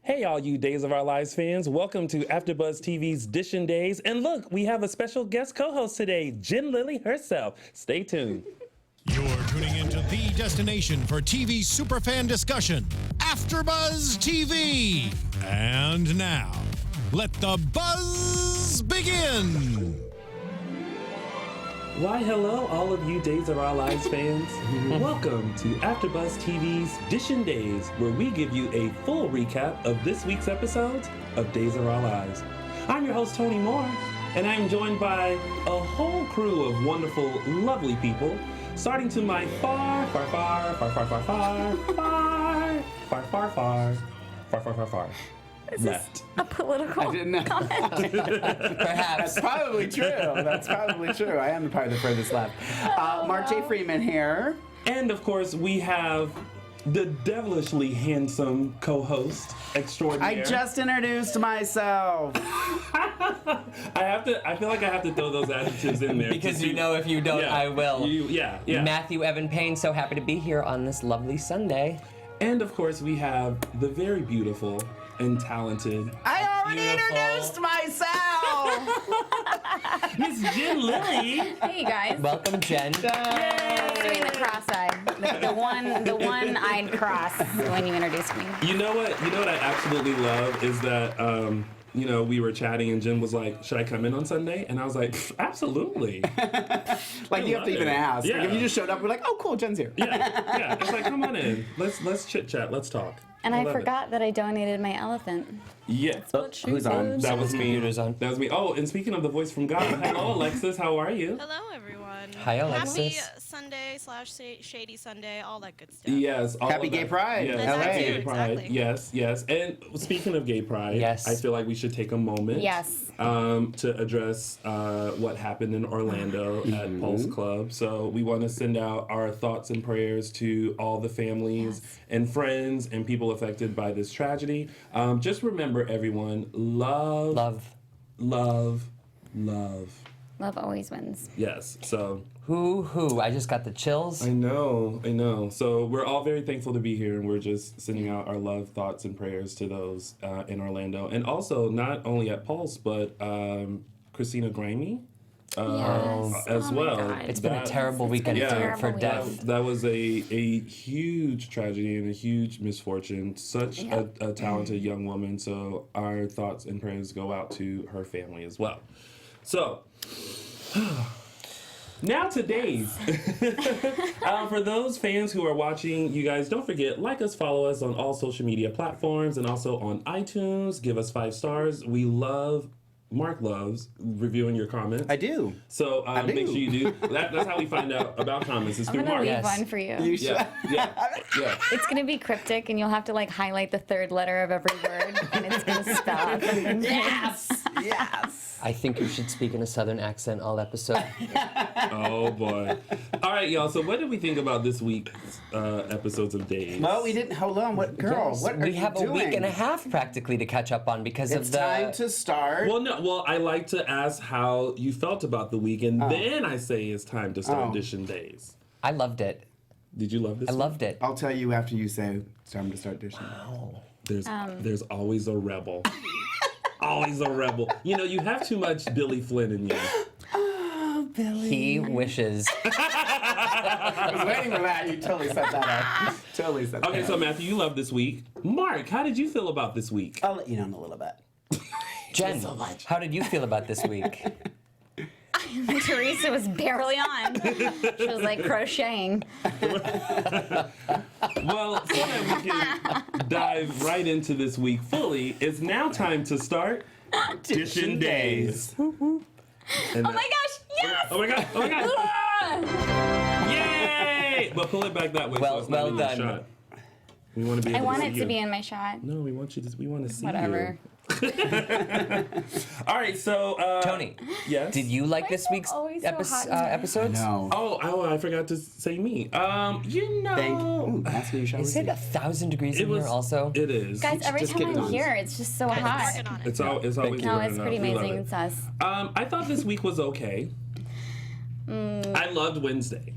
Hey, all you Days of Our Lives fans. Welcome to AFTERBUZZ TV's Dishin' Days. And look, we have a special guest co-host today, Jen Lilley herself. Stay tuned. You're tuning into the destination for TV superfan discussion, AFTERBUZZ TV. And now, let the buzz begin. Why, hello, all of you Days of Our Lives fans. Welcome to AFTERBUZZ TV's Dishin' Days, where we give you a full recap of this week's episodes of Days of Our Lives. I'm your host, Tony Moore, and I'm joined by a whole crew of wonderful, lovely people, starting to my far Is left. this a political I didn't know. Perhaps. That's probably true. That's probably true. I am probably the furthest left. Mark J Freeman here. And of course, we have the devilishly handsome co-host extraordinaire. I just introduced myself. I feel like I have to throw those adjectives in there. Because you know if you don't, Yeah, I will. Yeah. Matthew Evan Paine, so happy to be here on this lovely Sunday. And of course, we have the very beautiful and talented I already Beautiful. introduced myself. Miss Jen Lilley. Hey, you guys. Welcome, Jen. Doing the cross-eyed, the one-eyed cross when you introduced me. You know what I absolutely love is that we were chatting and Jen was like, "Should I come in on Sunday?" And I was like, "Absolutely." Like you have to even ask. Yeah. Like if you just showed up, we're like, "Oh, cool, Jen's here." Yeah. It's like, come on in. Let's chit chat. Let's talk. And I love it. forgot that I donated my elephant. Yeah. Who's on? That was me. Computer's on. That was me. Oh, and speaking of the voice from God, hello Alexis, how are you? Hello, everyone. Hi, Alexis. Happy Sunday / Shady Sunday, all that good stuff. Yes. all Happy of Gay that. Pride. Yes. LA. Happy Gay Pride. Exactly. Yes. And speaking of Gay Pride, Yes. I feel like we should take a moment Yes. to address what happened in Orlando at Pulse Club. So we want to send out our thoughts and prayers to all the families and friends and people affected by this tragedy. Just remember, everyone, love. Love. Love always wins. Yes. So Who? I just got the chills. I know. So we're all very thankful to be here, and we're just sending out our love, thoughts, and prayers to those in Orlando, and also not only at Pulse, but Christina Grimmie Yes. as Oh my well. God. It's been a terrible weekend been a Yeah, for terrible death. week. That was a huge tragedy and a huge misfortune. Such a talented young woman. So our thoughts and prayers go out to her family as well. So. Now today's. For those fans who are watching, you guys don't forget, like us, follow us on all social media platforms and also on iTunes. Give us 5 stars. We love, Mark loves reviewing your comments. I do. So I do. make sure you do. That's how we find out about comments. Is I'm through gonna Mark. leave Yes. one for you. You should. Yeah. It's gonna be cryptic, and you'll have to like highlight the third letter of every word, and it's gonna spell out something. Yes. I think you should speak in a southern accent all episode. Oh boy. All right, y'all. So what did we think about this week's episodes of Days? Well, we didn't. Hold on. What girl? Yes, What are we you have doing? a week and a half practically to catch up on because It's of the. time to start. Well, I like to ask how you felt about the week, and then I say it's time to start Dishin' Days. I loved it. Did you love this? I loved it. I'll tell you after you say it's time to start dishing. There's always a rebel. Always a rebel. You know, you have too much Billy Flynn in you. He wishes. I was waiting for that. You totally set that up. Totally set that Okay, up. so Matthew, you love this week. Mark, how did you feel about this week? I'll let you know in a little bit. Jen, how did you feel about this week? Teresa was barely on. She was like crocheting. Well, so that we can dive right into this week fully, it's now time to start Dishin' Days. Oh my gosh! Yes! Oh my god! Ah! Yay! But pull it back that way. Well- so it's not well in your done. shot. We want to be. I Able want to it see to be you. in my shot. No, we want you to. We want to see Whatever. you. All right, so Tony, yes. did you like Why this is it week's always so hot in here? episodes? No. Oh, I forgot to say me. You know. Ooh, ask me, shall we Is see? it 1,000 degrees It in was. here also? It is. Guys, every just time get it I'm on. here, it's just so Working hot. on it. It's always. No, burning it's pretty up. We love amazing. it. It's us. I thought this week was okay. I loved Wednesday.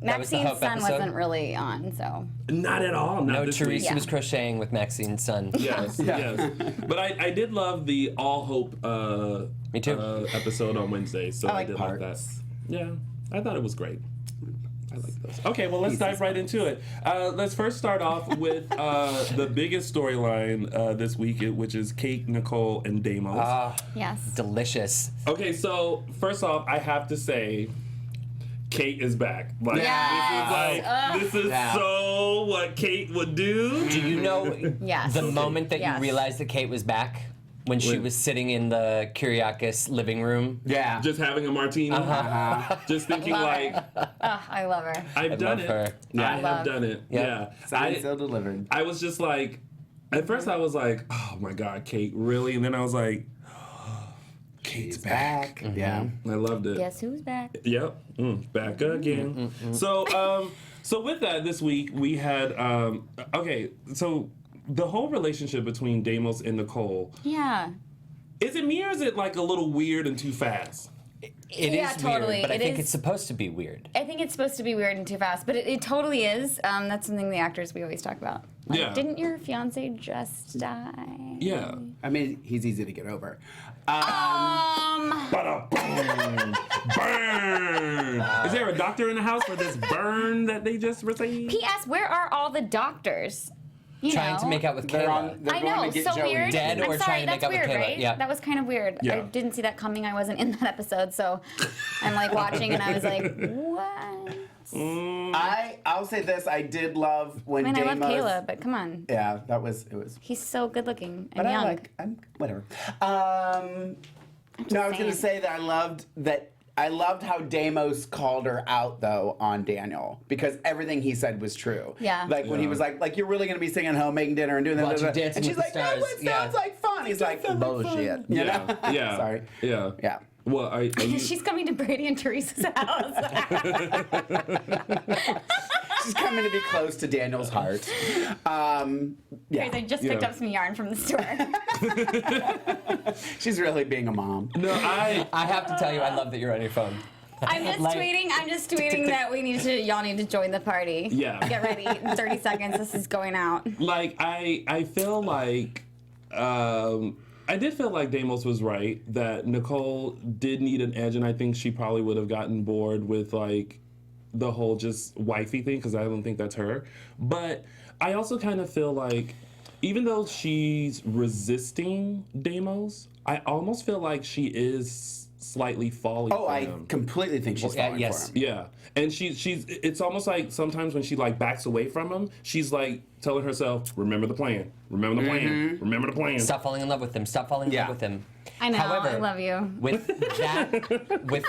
That was the Maxine's Hope son episode? wasn't really on, so. Not at all. Not No, this Teresa week. was crocheting with Maxine's son. Yes, yes. But I did love the All Hope Me too. Episode on Wednesday, so I I, like did parts. like that. Yeah, I thought it was great. I like those. Okay, well, let's dive right into it. Let's first start off with the biggest storyline this week, which is Kate, Nicole, and Deimos. Yes. Delicious. Okay, so first off, I have to say, Kate is back. Like, this is so what Kate would do. Do you know Yes. the moment that Yes. you realized that Kate was back? When she was sitting in the Kyriakis living room? Yeah. Just having a martini. Just thinking Love like, her. I love her. I've done love it. her. I have Love. done it. Yeah. Signed, sealed, delivered. I was just like, at first I was like, oh my God, Kate, really? And then I was like, Kate's back. Yeah. I loved it. Guess who's back? Yep. Back again. So, so with that, this week we had, okay, so the whole relationship between Deimos and Nicole, Yeah. is it me or is it like a little weird and too fast? It is Yeah, totally. weird, but I It think is- it's supposed to be weird. I think it's supposed to be weird and too fast, but it totally is. That's something the actors we always talk about. Like, Yeah. Didn't your fiance just die? Yeah. I mean, he's easy to get over. Ba-da-boom. Burn. Is there a doctor in the house for this burn that they just received? P.S. Where are all the doctors? You Trying to know? make out with They're Kayla. on. They're I going know, to get so Joey. weird. Dead I'm or sorry, trying to that's make out with weird, Kayla, right? yeah. That was kind of weird. Yeah. I didn't see that coming. I wasn't in that episode, so I'm like watching and I was like, what? I'll say this. I did love when I mean, I Deimos. love Kayla, but come on. Yeah, it was. He's so good looking and But young. I'm whatever. No, I was going to saying. say that I loved how Deimos called her out though on Daniel because everything he said was true. Yeah. Like when he was like, "You're really going to be singing home, making dinner, and doing that," Watching blah, blah, blah." Dancing and she's with like, the "No, Stars." it sounds like fun." He's like, "Bullshit." You Yeah. know? Yeah. Sorry. Yeah. Yeah. Well, are you, She's coming to Brady and Teresa's house. She's coming to be close to Daniel's heart. Yeah. I just picked up some yarn from the store. She's really being a mom. no, I have to tell you, I love that you're on your phone. I'm just tweeting that y'all need to join the party. Yeah. Get ready. In 30 seconds, this is going out. like I feel like I did feel like Deimos was right that Nicole did need an edge, and I think she probably would have gotten bored with like the whole just wifey thing because I don't think that's her. But I also kind of feel like even though she's resisting Deimos, I almost feel like she is slightly falling Oh, for I him. completely think she's falling yes. for him. Yeah, and she's. It's almost like sometimes when she like backs away from him, she's like telling herself, "Remember the plan. Remember the plan. Remember the plan." Stop falling in love with him. Stop falling in Yeah. love with him. I know. However, I love you. With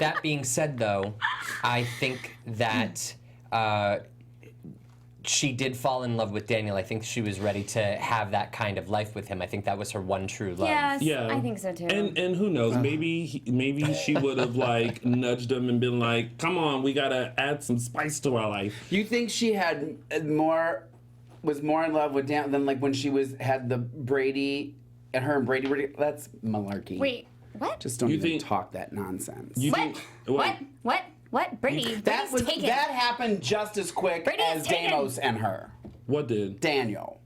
that being said, though, I think that she did fall in love with Daniel. I think she was ready to have that kind of life with him. I think that was her one true love. Yes, Yeah, I think so too. And who knows? Maybe she would have like nudged him and been like, "Come on, we gotta add some spice to our life." You think she had was more in love with Dan than like when she had the Brady and her and Brady were that's malarkey. Wait, what? Just don't You even think- talk that nonsense. You What? think What? Brady. that Brady's taken. that happened just as quick Brady's as taken. Deimos and her. What did? Daniel.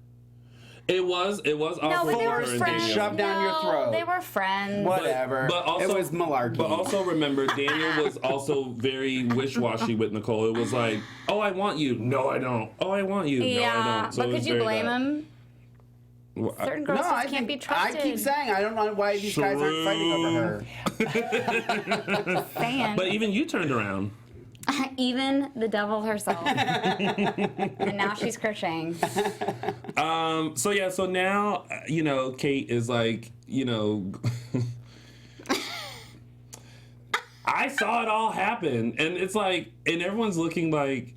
It was No, awkward but they for were her and friends. Daniel. Shoved down your throat. They were friends. Whatever. But also, it was malarkey. But also remember, Daniel was also very wish-washy with Nicole. It was like, "Oh, I want you. No, I don't. Oh, I want you. No, I Yeah, don't." So it but was could you very blame that. him? Well, Certain girls no, just I can't be think trusted. I keep saying I don't know why these guys aren't fighting over her. Saying. But even you turned around. Even the devil herself. And now she's crocheting. So now, Kate is like, I saw it all happen. And it's like, and everyone's looking like,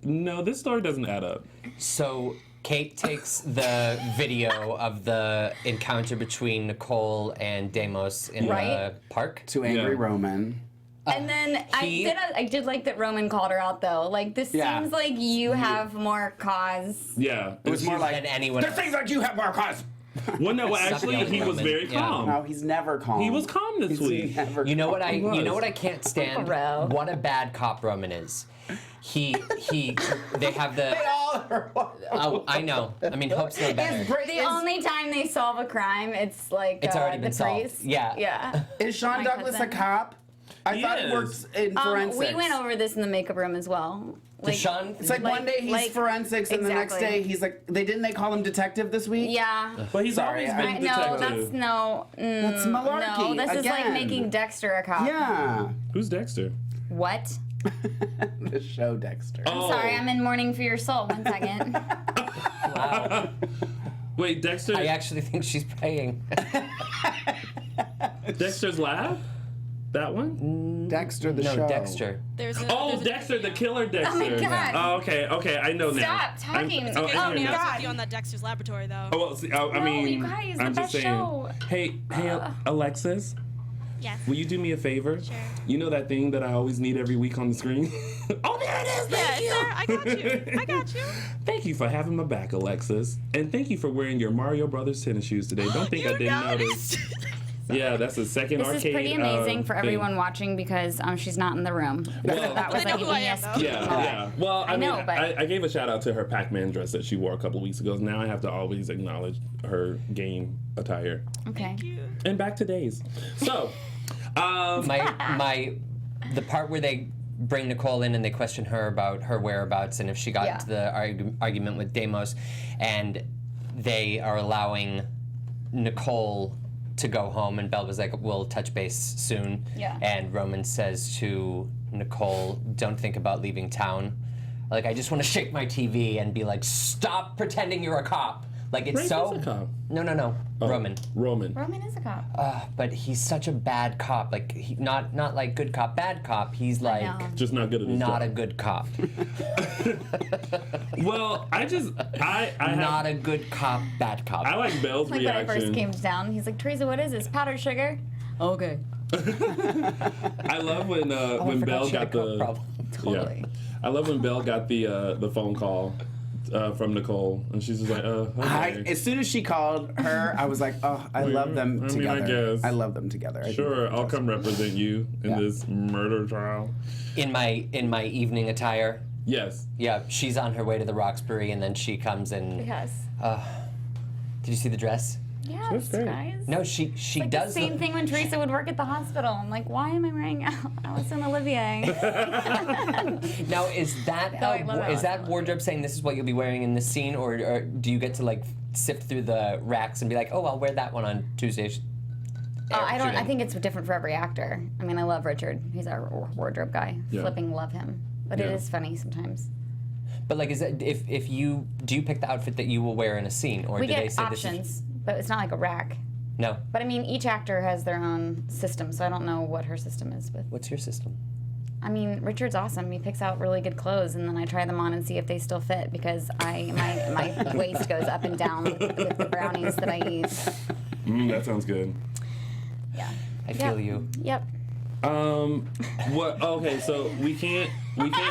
no, this story doesn't add up. So Kate takes the video of the encounter between Nicole and Deimos in Right. the park. To angry Yeah. Roman. And then I did like that Roman called her out though. Like this Yeah. seems like you have more cause. Yeah. It was more like than anyone This else. seems like you have more cause. Well, no, actually, Something he was woman. very Yeah. calm. No, he's never calm. He was calm this week. Never You know what calm. I? You know what I can't stand? Bro. What a bad cop Roman is. He. They have the. They all are. Oh, I know. I mean, Hope's no better. The only time they solve a crime, it's like It's already been the solved. priest. Yeah. Yeah. Is Sean My Douglas cousin. a cop? I thought he Yes. worked in forensics. We went over this in the makeup room as well. Like, Sean. It's like one day he's forensics, and the next exactly. day he's like, they call him detective this week? Yeah. But he's Sorry, always been No, detective. that's no. That's malarkey. No, this is like again. making Dexter a cop. Yeah. Who's Dexter? What? The show Dexter. Oh. Sorry, I'm in Mourning for Your Soul. 1 second. Wow. Wait, Dexter. I actually think she's praying. Dexter's Lab? That one? Dexter the No, show. Dexter. There's a, Oh, there's a Dexter, the killer Dexter. Oh my God. Oh, okay, I know now. Stop talking. I'm, Oh, Good I'm to be here now. honest with you on that Dexter's Laboratory, though. Oh, well, see, I No, mean, you guys, I'm the just best saying. show. Hey, Alexis, Yes. will you do me a favor? Sure. You know that thing that I always need every week on the screen? Oh, there it is. Yeah, Thank it's you. there. I got you. I got you. Thank you for having my back, Alexis. And thank you for wearing your Mario Brothers tennis shoes today. Don't think I You didn't noticed. notice. Yeah, that's the second This arcade. is pretty amazing for thing. everyone watching because she's not in the room. Well- That was I know like who I an am, ESP though. Yeah, moment. yeah. Well, I, I mean, know, but- I gave a shout out to her Pac-Man dress that she wore a couple of weeks ago. Now I have to always acknowledge her game attire. Okay. And back to days. So, The part where they bring Nicole in and they question her about her whereabouts and if she got Yeah. into the argument with Deimos, and they are allowing Nicole to go home, and Belle was like, we'll touch base soon. Yeah. And Roman says to Nicole, don't think about leaving town. Like, I just want to shake my TV and be like, stop pretending you're a cop. Like, it's Ray so... is a cop. No. Oh, Roman. Roman is a cop. But he's such a bad cop. Like, not like good cop, bad cop. He's like know. Just not good at his not a job. good cop. Well, I Not a good cop, bad cop. I like Belle's Like when I reaction. first came down, he's like, Teresa, what is this? Powdered sugar? Okay. I love when Belle she had got a coke the problem. Totally. Yeah. I love when Belle got the phone call from Nicole, and she's just like, okay. As soon as she called her, I was like, oh, I love them I mean, together. I guess. I love them together. I think Sure, they're I'll come represent you in Yeah. this murder trial. In my evening attire. Yes. Yeah, she's on her way to the Roxbury, and then she comes in. Yes. Did you see the dress? Yes, great. guys. No, she Like does the same thing when Teresa would work at the hospital. I'm like, why am I wearing Allison Olivier? Now, is that No, I love is that Allison wardrobe saying this is what you'll be wearing in this scene, or do you get to like sift through the racks and be like, oh, I'll wear that one on Tuesday? I don't. I shooting? think it's different for every actor. I mean, I love Richard. He's our wardrobe guy. Yeah. Flipping love him. But it Yeah. is funny sometimes. But like, is that if you do you pick the outfit that you will wear in a scene, or We do they get say this is options, but it's not like a rack. no? But I mean, each actor has their own system, so I don't know what her system is with. What's your system? I mean, Richard's awesome. He picks out really good clothes, and then I try them on and see if they still fit because my waist goes up and down with the brownies that I eat. That sounds good. Yeah. I feel you. Yep. What? Okay, so we can't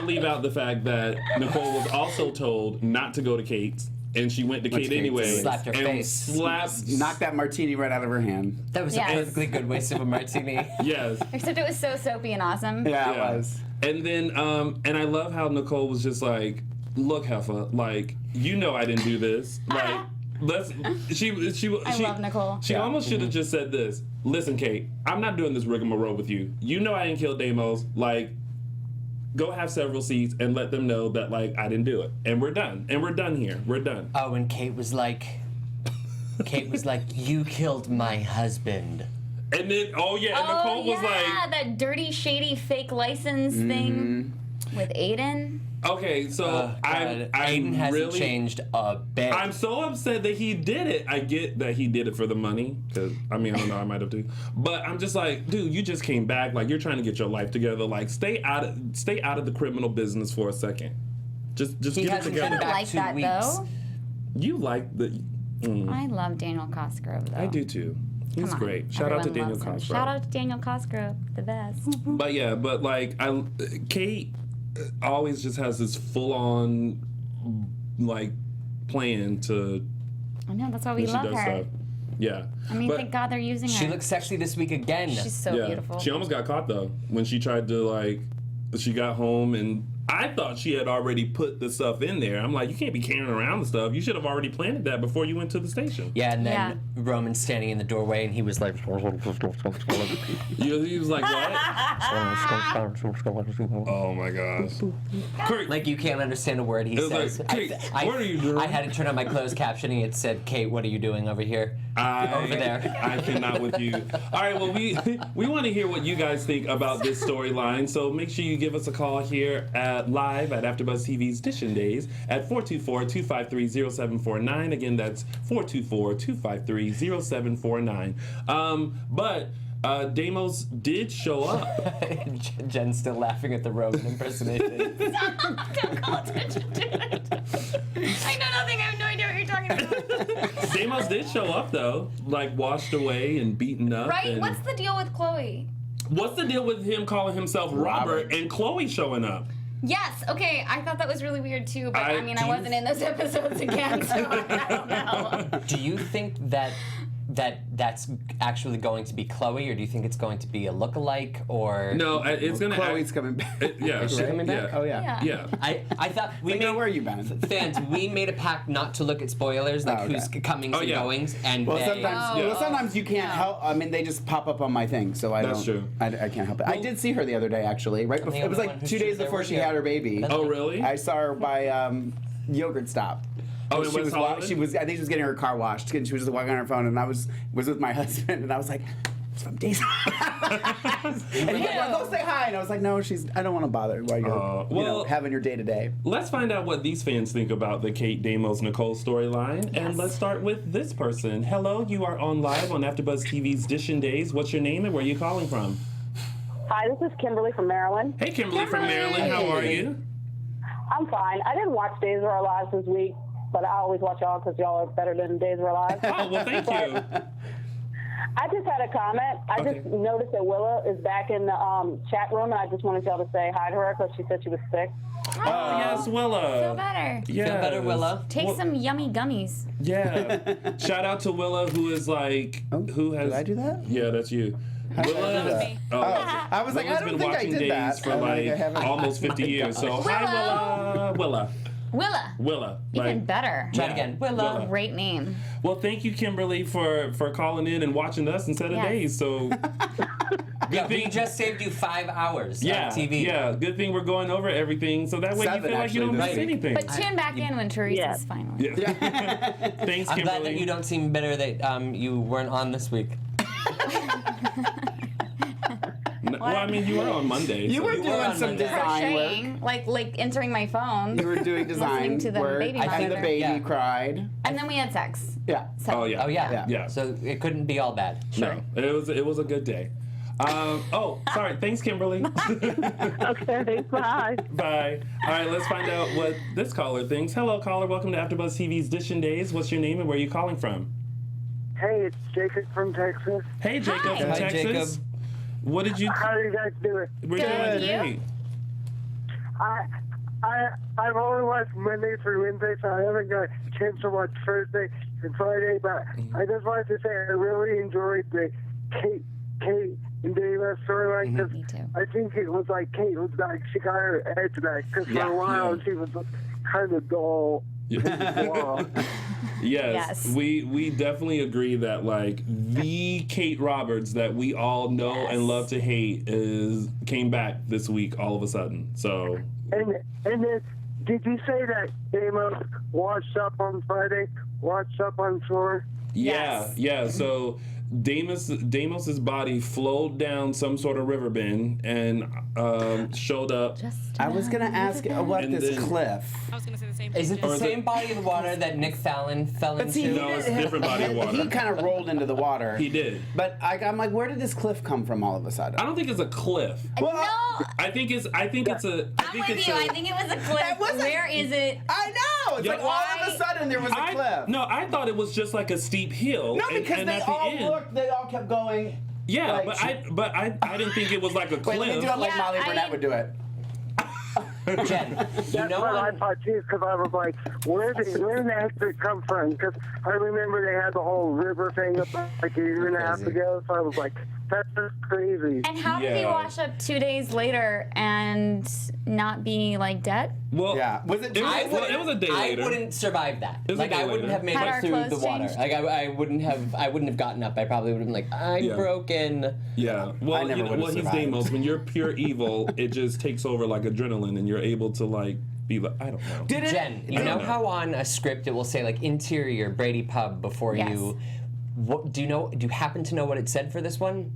leave out the fact that Nicole was also told not to go to Kate's, and she went to Went Kate to Kate's. anyway. Slapped her and face. Slapped. Knock that martini right out of her hand. That was Yes. a perfectly good waste of a martini. Yes. Except it was so soapy and awesome. Yeah, Yeah. it was. And then, and I love how Nicole was just like, "Look, Heffa, like, you know I didn't do this. Like, let's." She love Nicole. She almost should have just said this. Listen, Kate, I'm not doing this rigmarole with you. You know I didn't kill Deimos. Like, go have several seats and let them know that like I didn't do it, and we're done. And we're done here. We're done. Oh, and Kate was like, you killed my husband. And then, oh yeah, and Nicole was like, that dirty, shady, fake license thing with Aiden. okay, so I'm Aiden hasn't really changed a bit. I'm so upset that he did it. I get that he did it for the money, because, I mean, I don't know, I might have too. But I'm just like, dude, you just came back. Like, you're trying to get your life together. Like, stay out of the criminal business for a second. Just He get it hasn't together. been back Like 2 that, weeks. though. You like the... I love Daniel Cosgrove, though. I do too. He's Come on. great. Shout out to Everyone Daniel loves him. Cosgrove. Shout out to Daniel Cosgrove, the best. But yeah, but like, Kate always just has this full-on, like, plan to I know, that's why we She love does her. stuff. Yeah. I mean, But- thank God they're using her. She looks sexy this week again. She's so yeah. beautiful. She almost got caught though when she tried to like. She got home and I thought she had already put the stuff in there. I'm like, you can't be carrying around the stuff. You should have already planted that before you went to the station. Yeah, and then Roman's standing in the doorway, and he was like, He was like, what? Oh my gosh. Kurt, like you can't understand a word he It was says. like, Kate, what are you doing? I had to turn on my closed captioning. It said, Kate, what are you doing over here? Over there. I cannot with you. All right, well, we want to hear what you guys think about this storyline, so make sure you give us a call here live at AfterBuzz TV's Dishin' Days at 424-253-0749. Again, that's 424-253-0749. But Deimos did show up. Jen's still laughing at the Roman impersonation. Don't call attention to it. I know nothing. I have no idea what you're talking about. Deimos did show up, though, like washed away and beaten up. Right? and- What's the deal with Chloe? What's the deal with him calling himself Robert and Chloe showing up? Yes, okay, I thought that was really weird too, but I mean, I do you- wasn't in those episodes again, so I don't know. Do you think that's actually going to be Chloe, or do you think it's going to be a look-alike, or... No, it's going to... Chloe's coming back. Yeah. Is she coming back? Oh, yeah. Yeah. I thought we Where were you, Ben? fans, we made a pact not to look at spoilers, like okay. who's comings and yeah. goings, and Well, they... sometimes you can't help. I mean, they just pop up on my thing, so I That's don't. true. I can't help it. I did see her the other day, actually. Right before, the it was only like one 2 who's days there before with she you. had her baby. Oh, really? I saw her by Yogurt Stop. Oh, in she West was, Hollywood? she was. I think she was getting her car washed, and she was just walking on her phone. And I was with my husband, and I was like, "It's from Days." And he's like, "Well, go say hi." And I was like, "No, she's. I don't want to bother her while you're, well- having your day to day." Let's find out what these fans think about the Kate, Deimos, Nicole storyline. And let's start with this person. Hello, you are on live on AfterBuzz TV's Dishin' Days. What's your name and where are you calling from? Hi, this is Kimberly from Maryland. Hey, Kimberly from Maryland. How are you? I'm fine. I didn't watch Days of Our Lives this week, but I always watch y'all because y'all are better than Days of Our Lives. Oh, well, thank you. I just had a comment. I just noticed that Willa is back in the chat room, and I just wanted y'all to say hi to her because she said she was sick. Oh, yes, Willa. Feel better. Yes. Feel better, Willa. Take some yummy gummies. Yeah. Shout out to Willa, who is like, who has... Did I do that? Yeah, that's you. Did I do Willa, that? oh, I was like, Willa's I don't been think I watching did Days that. for I'm like, I like haven't- almost 50 years. So, hi, Willa. Willa. Even Like, better. Try it again. Willa. Great name. well, thank you, Kimberly, for calling in and watching us instead of Yes. Days. So, Yeah, we just saved you 5 hours yeah, on TV. yeah. Good thing we're going over everything, so that way you 7 feel like you don't actually, miss this week. anything. But tune back in when Teresa's Yeah. finally. Yeah. Thanks, I'm Kimberly. glad that you don't seem bitter that you weren't on this week. Well, I mean, you were on Monday. You so- were were doing on some Monday. design work. Crocheting, like entering my phone. You were doing design Listening to the work. baby and the monitor. baby Yeah. cried. And then we had sex. Yeah. So. Oh yeah. Oh, yeah. Yeah. So it couldn't be all bad. No, it was a good day. Sorry. Thanks, Kimberly. Okay, bye. Bye. All right, let's find out what this caller thinks. Hello, caller. Welcome to AfterBuzz TV's Dishin' Days. What's your name and where are you calling from? Hey, it's Jacob from Texas. Hey, Jacob from Hi, Texas. Jacob. What did you? How do you guys do it? We're Good. doing great. I've only watched Monday through Wednesday, so I haven't got a chance to watch Thursday and Friday. But I just wanted to say I really enjoyed the Kate and Deimos storyline because Me too. I think it was like Kate was back. She got her edge back because for a while she was kind of dull. Wow. Yes, Yes. we definitely agree that like the Kate Roberts that we all know and love to hate came back this week all of a sudden. So And then, did you say that Deimos washed up on Friday, washed up on shore? Yes. yeah. So Deimos's body flowed down some sort of river bend and showed up. I was gonna ask what And this then- cliff. I was gonna say the same Is thing. it the Or is same it- body of water that Nick Fallon fell into? See, No, it's a different body of water. He kind of rolled into the water. He did. But I'm like, where did this cliff come from all of a sudden? I don't think it's a cliff. Well, No, I think it's a. I'm with you. I think it was a cliff. wasn't- Where is it? I know. It's Yeah. like all of a sudden there was a cliff. No, I thought it was just like a steep hill. No, because and they at the all end, looked. They all kept going. Yeah, like- but I didn't think it was like a Wait, cliff. let me do it like Yeah, Molly I Burnett mean- would do it. Jen, you That's know what I on, thought too, because I was like, where did the heck did it come from? Because I remember they had the whole river thing about like a year and a half Crazy. ago, so I was like, that's just crazy. And how did he Yeah. wash up 2 days later and not be like dead? Well, Yeah. Was it? It was, I well, it was a day later. I wouldn't survive that. It was a Like day I wouldn't later. have made Had it our through clothes the water. changed? Like I wouldn't have gotten up. I probably would have been like, I'm Yeah. broken. Yeah. Well, I never would've he's survived. Deimos. When you're pure evil, it just takes over like adrenaline, and you're able to like be like, I don't know. Did it? Jen, you know how on a script it will say like interior Brady pub before Yes. you. What do you know? Do you happen to know what it said for this one?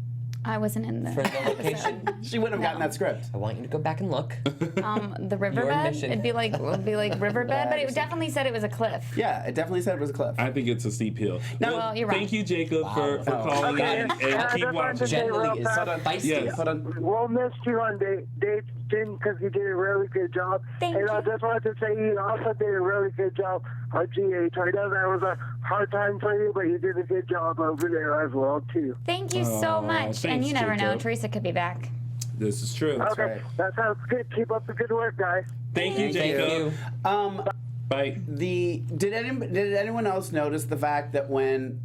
I wasn't in For the the location? She wouldn't have gotten that script. I want you to go back and look. the riverbed. mission. It'd be like riverbed, but it definitely said it was a cliff. Yeah, it definitely said it was a cliff. I think it's a steep hill. Well, you're right. Thank you, Jacob, for Oh. calling Okay. in Yeah, and I keep just wanted watching. to say Jen real Lilley is fast. feisty. Yes. Hold on. We'll miss you on dates, Jen, because you did a really good job. Thank and I you. just wanted to say you also did a really good job on GH. I know that was a hard time for you, but you did a good job over there as well, too. Thank you so much. And thanks, you never know, Jacob. Teresa could be back. This is true. Okay, right. that sounds good. Keep up the good work, guys. Thank you, Thank Jacob. you. Bye. Did anyone else notice the fact that when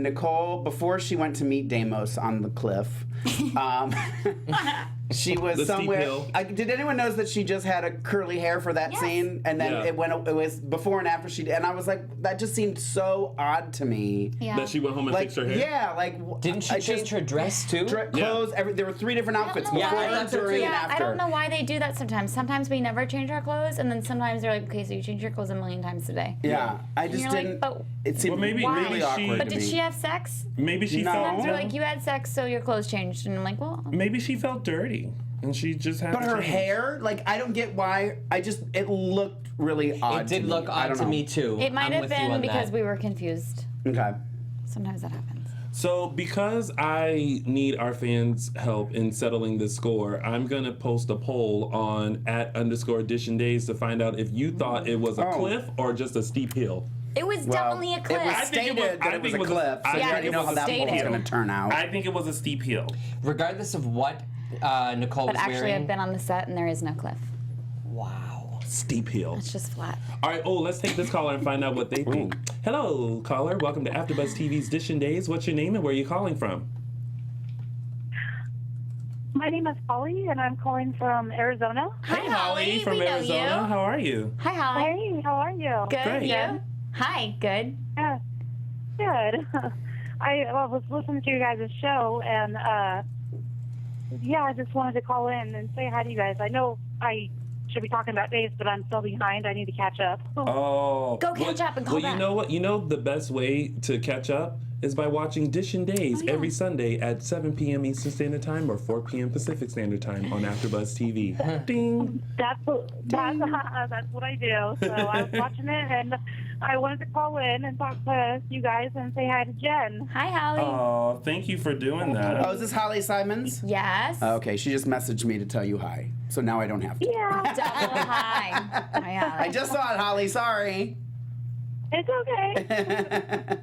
Nicole, before she went to meet Deimos on the cliff, she was The steep somewhere. hill. Did anyone notice that she just had a curly hair for that Yes. scene, and then Yeah. it was before and after and I was like, that just seemed so odd to me. Yeah. That she went home and Like, fixed her hair. yeah, like Didn't she change her dress too? clothes? There were 3 different outfits I don't know before, why. Yeah, that's what- during, and Yeah, after. I don't know why they do that sometimes. Sometimes we never change our clothes, and then sometimes they're like, okay, so you change your clothes a million times today. Yeah, I And just you're like, didn't. but It seemed Well, maybe- why? maybe really she- awkward But to did me. she have sex? Maybe she No. Sometimes felt. they're like, you had sex, so your clothes changed. And I'm like, well, Maybe she felt dirty, and she just had. But to her change. hair, like, I don't get why. It looked really odd. It did to look me. I odd don't to know. me too. it might I'm have with you been on because that. we were confused. Okay. Sometimes that happens. So, because I need our fans' help in settling this score, I'm going to post a poll on @_Edition Days to find out if you thought it was a Oh. cliff or just a steep hill. It was definitely a cliff. It was I think it stated was- that I it was think a it was a- cliff, so I you think already it know was how that stated. poll's going to turn out. I think it was a steep hill. Regardless of what Nicole But was actually, wearing. I've been on the set, and there is no cliff. Wow. Steep hill. It's just flat. All right, let's take this caller and find out what they think. Hello, caller. Welcome to AfterBuzz TV's Edition Days. What's your name and where are you calling from? My name is Holly, and I'm calling from Arizona. Hi, Holly. from we know Arizona. you. How are you? Hi, Holly. Hey, how are you? Good. Great. You? Hi. Good. Yeah, good. I was listening to you guys' show, and yeah, I just wanted to call in and say hi to you guys. I know I should be talking about days, but I'm still behind. I need to catch up. Oh. Go catch up and call Well, back. you know what? You know the best way to catch up is by watching Edition Days Oh, yeah. every Sunday at 7 p.m. Eastern Standard Time or 4 p.m. Pacific Standard Time on AfterBuzz TV. Ding. That's what I do. So I was watching it, and I wanted to call in and talk to you guys and say hi to Jen. Hi, Holly. Oh, thank you for doing that. Oh, is this Holly Simons? Yes. Okay, she just messaged me to tell you hi. So now I don't have to. Yeah, Double hi. Hi, Holly. I just saw it, Holly. Sorry. it's okay.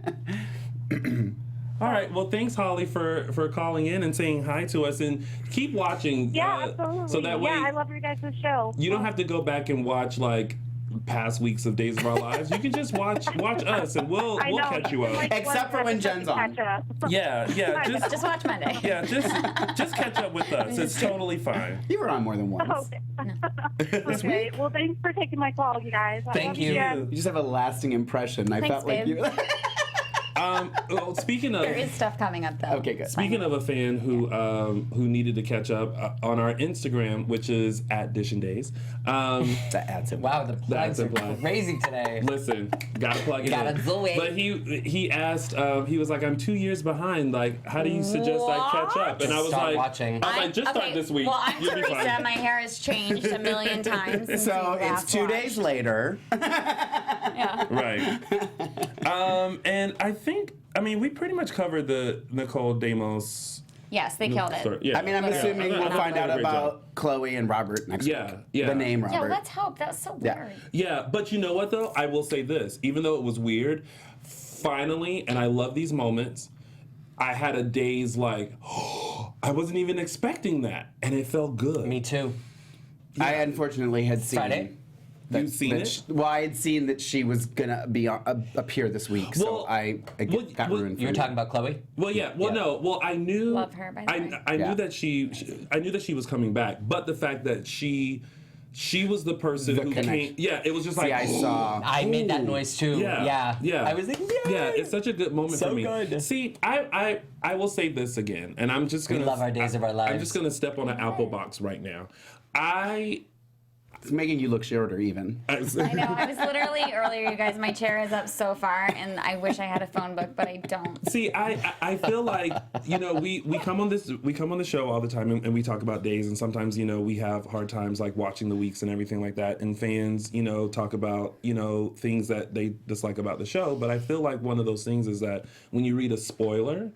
All right. Well, thanks, Holly, for calling in and saying hi to us, and keep watching. Yeah, absolutely. So that way yeah, I love your guys' show. you don't have to go back and watch like past weeks of Days of Our Lives. You can just watch us, and we'll I know. catch you up. Like, Except for when Jen's on. catch up. Yeah. Just watch Monday. Yeah, just catch up with us. It's totally fine. You were on more than once. Okay. Okay. Well, thanks for taking my call, you guys. I Thank love you. Jen. You just have a lasting impression. I Thanks, felt like babe. you. Well, speaking of There is stuff coming up, though. Okay, good. speaking of a fan who needed to catch up on our Instagram, which is @Edition Days. That adds it. Wow, the plugs are implied. crazy today. Listen, gotta plug it Gotta in. do it. But he asked, he was like, I'm 2 years behind. Like, how do you suggest I catch up? And I was Start like, watching. I was like, just start this week. Well, I'm You'll be Teresa. fine. My hair has changed a million times. Since So we it's last 2 watched. days later. Yeah. Right. And I mean, we pretty much covered the Nicole Deimos. Yes, they killed it. story. Yeah. I mean, I'm Yeah. assuming I we'll thought find they out did a great about job. Chloe and Robert next Yeah, week. yeah. The name Yeah, Robert. let's hope. That was so Yeah. weird. Yeah, but you know what though? I will say this. Even though it was weird, finally, and I love these moments, I had a day's like, I wasn't even expecting that. And it felt good. Me too. I unfortunately had seen. Friday? You've seen it? Well, I had seen that she was gonna be appear this week, so I got ruined. For You were me. talking about Chloe? Well, yeah. Well, no. Well, I knew. Love her, by the way. I knew that I knew that she was coming back, but the fact that she was the person The who connection. came. Yeah, it was just See, like I saw. I made that noise too. Yeah. I was like, Yeah, it's such a good moment So for me. good. See, I will say this again, and I'm just gonna. love our days of our lives. I'm just gonna step on an apple box right now. It's making you look shorter, even. I know. I was literally earlier, you guys. My chair is up so far, and I wish I had a phone book, but I don't. See, I feel like, you know, we come on the show all the time and we talk about days, and sometimes, you know, we have hard times like watching the weeks and everything like that, and fans, you know, talk about, you know, things that they dislike about the show. But I feel like one of those things is that when you read a spoiler,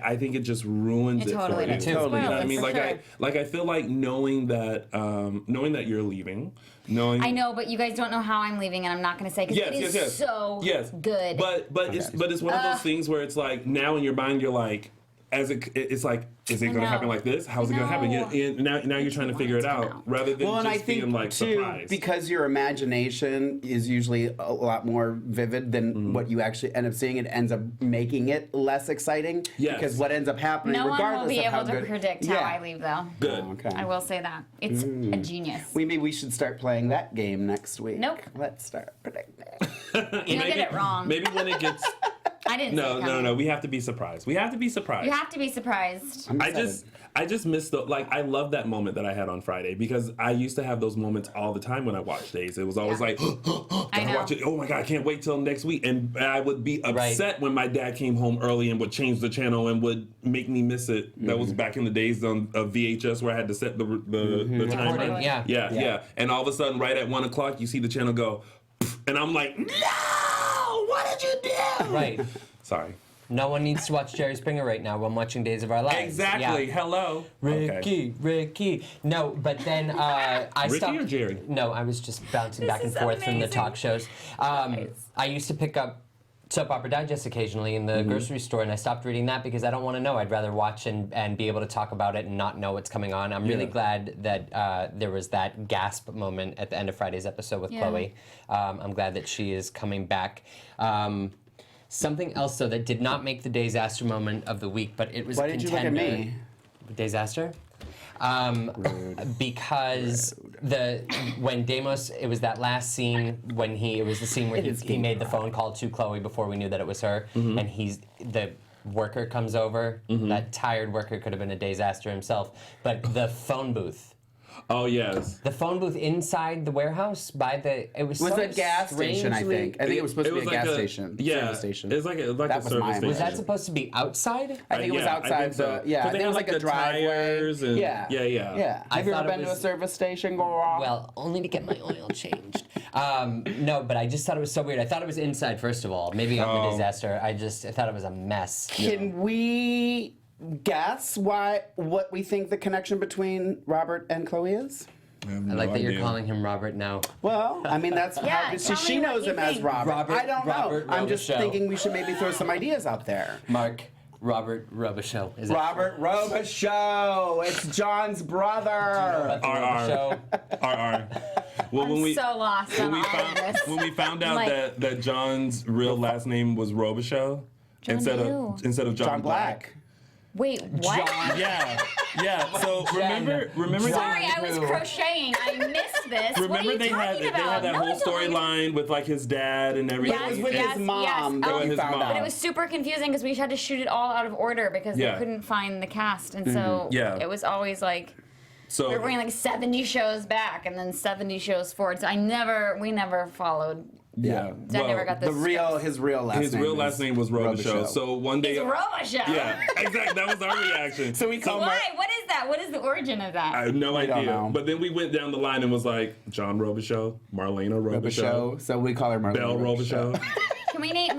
I think it just ruins it totally for you. does. Totally. You know what I mean? For Like sure. I feel like knowing that you're leaving, knowing I know, but you guys don't know how I'm leaving, and I'm not going to say because it is so good. But it's one of those things where it's like now in your mind you're like, it's like, is it going to happen like this? How's it going to happen? And now you're trying to figure it out rather than Well, and I just think being like too, surprised. because your imagination is usually a lot more vivid than what you actually end up seeing. It ends up making it less exciting. Yes. Because what ends up happening, No one regardless will be of how able to good, predict how I leave, though. Good. Oh, okay. I will say that. It's a genius. Maybe we should start playing that game next week. Nope. Let's start predicting. You'll get it wrong. Maybe when it gets. I didn't say it coming. No. We have to be surprised. We have to be surprised. You have to be surprised. I just missed I love that moment that I had on Friday because I used to have those moments all the time when I watched Days. It was always like, gotta watch it. Oh my God, I can't wait till next week. And I would be upset when my dad came home early and would change the channel and would make me miss it. That was back in the days of VHS where I had to set the timer. Yeah. And all of a sudden, right at 1 o'clock, you see the channel go, and I'm like, no, what did you do? Right. Sorry. No one needs to watch Jerry Springer right now. I'm watching Days of Our Lives. Exactly. Yeah. Hello. Ricky. No, but then I Ricky stopped. or Jerry? No, I was just bouncing back and forth from the talk shows. I used to pick up Soap Opera Digest occasionally in the grocery store, and I stopped reading that because I don't want to know. I'd rather watch and be able to talk about it and not know what's coming on. I'm really glad that there was that gasp moment at the end of Friday's episode with Chloe. I'm glad that she is coming back. Something else, though, that did not make the Disaster moment of the week, but it was Why a did you contender. look at me? Disaster? Because when Deimos, it was that last scene when it was the scene where he made the phone call to Chloe before we knew that it was her, and the worker comes over. That tired worker could have been a Disaster himself, but the phone booth. Oh yes. The phone booth inside the warehouse it was a so gas station, I think. I think it was supposed to be a gas station. Yeah. Service station. It was like a That was service my station. Was that supposed to be outside? I think it was outside. so. Yeah, I But they think it was had, like a the driveway. tires and Yeah. Have you thought ever it been to a was- service station, girl? Well, only to get my oil changed. No, but I just thought it was so weird. I thought it was inside, first of all. Maybe I'm the Disaster. I thought it was a mess. Can we guess what we think the connection between Robert and Chloe is? I like that you're calling him Robert now. Well, I mean, that's Yeah, how tell she me what knows you him as think. Robert. I don't Robert know. I'm just Robichaux. thinking we should maybe throw some ideas out there. Mark, Robert Robichaux. Is it? Robert Robichaux. It's John's brother. Robichaux. RR. Well, I'm so lost on all of this. when we found out Like- that John's real last name was Robichaux instead of John Black. Wait, what? Yeah. So remember. Sorry, I was crocheting. I missed this. What are Remember you they had talking about? that No, whole I don't. storyline with like his dad and everything. Yes, It was with yes, his mom yes. that Oh, we his found mom. out. But it was super confusing because we had to shoot it all out of order because they couldn't find the cast, and so Yeah. it was always like So we were going like 70 shows back and then 70 shows forward. So we never followed. yeah. I never got this. His real last name was Robichaux. Robichaux. So one day. It's Robichaux. Yeah, exactly. That was our reaction. So we call Why? What is that? What is the origin of that? I have no don't idea. know. But then we went down the line and was like, John Robichaux, Marlena Robichaux, Robichaux. So we call her Marlena Belle Robichaux. Can we name?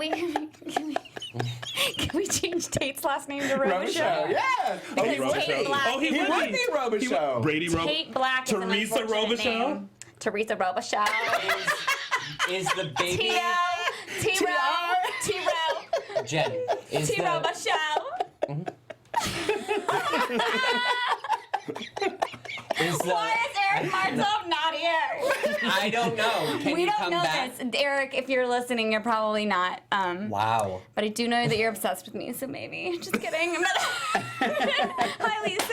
Can we change Tate's last name to Robichaux? Yeah. Because Robichaux. Tate Black. Oh, he would be Robichaux. Brady Tate Black. Is Teresa an unfortunate Robichaux? name. Teresa Robichaux. Is the baby... T-Ro. Jen, is T the... Robichaux. Is the... Why is Eric Mark's not here. I don't know. Can We you don't come know back? this. Eric, if you're listening, you're probably not. Wow. But I do know that you're obsessed with me, so maybe. Just kidding. Hi, Lisa.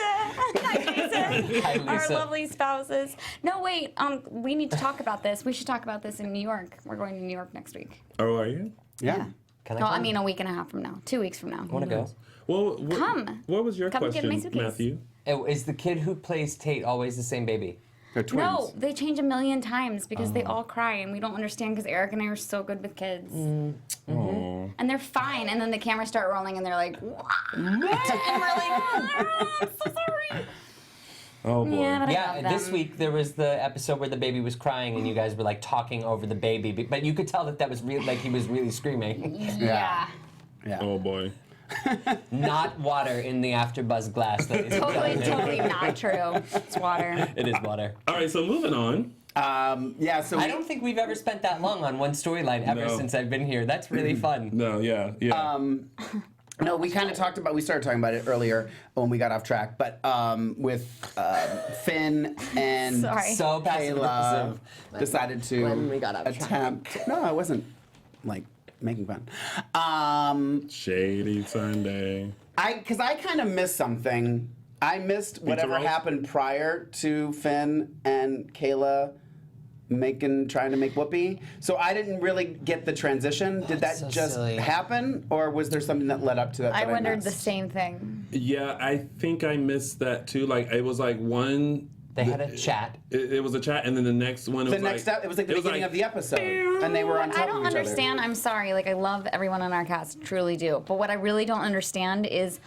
Hi, Jason. Hi, Our Lisa. lovely spouses. No, wait. We need to talk about this. We should talk about this in New York. We're going to New York next week. Oh, are you? Yeah. Can I No, come? I mean a week and a half from now. 2 weeks from now. I want to go. Well, Come. What was your Come and get question, my suitcase. Matthew? Is the kid who plays Tate always the same baby? They're twins. No, they change a million times because they all cry, and we don't understand because Eric and I are so good with kids. Oh. And they're fine, and then the cameras start rolling, and they're like, "What?" And we're like, I'm so sorry. Oh boy. Yeah, but I Yeah, love them. this week there was the episode where the baby was crying and you guys were like talking over the baby, but you could tell that was real, like he was really screaming. Yeah. Yeah. Oh boy. Not water in the AfterBuzz glass. Ladies and Totally, gentlemen. totally not true. It's water. It is water. All right, so moving on. Yeah, so I don't think we've ever spent that long on one storyline ever No. since I've been here. That's really fun. No, yeah. No, we kind of we started talking about it earlier when we got off track, but with Finn and Sorry. So passive Kayla aggressive. decided to When we got off track. attempt. No, I wasn't like making fun. Shady Sunday. Because I kind of missed something. I missed whatever rolls? happened prior to Finn and Kayla trying to make Whoopi. So I didn't really get the transition. Did that so just silly. happen, or was there something that led up to that? I that wondered the missed? same thing. Yeah, I think I missed that too. Like it was like one. They had a chat. It was a chat, and then the next one. It The was next like, step, it was like the beginning of the episode, and they were on What top I don't of each understand, I'm sorry, like I love everyone on our cast, truly do. But what I really don't understand is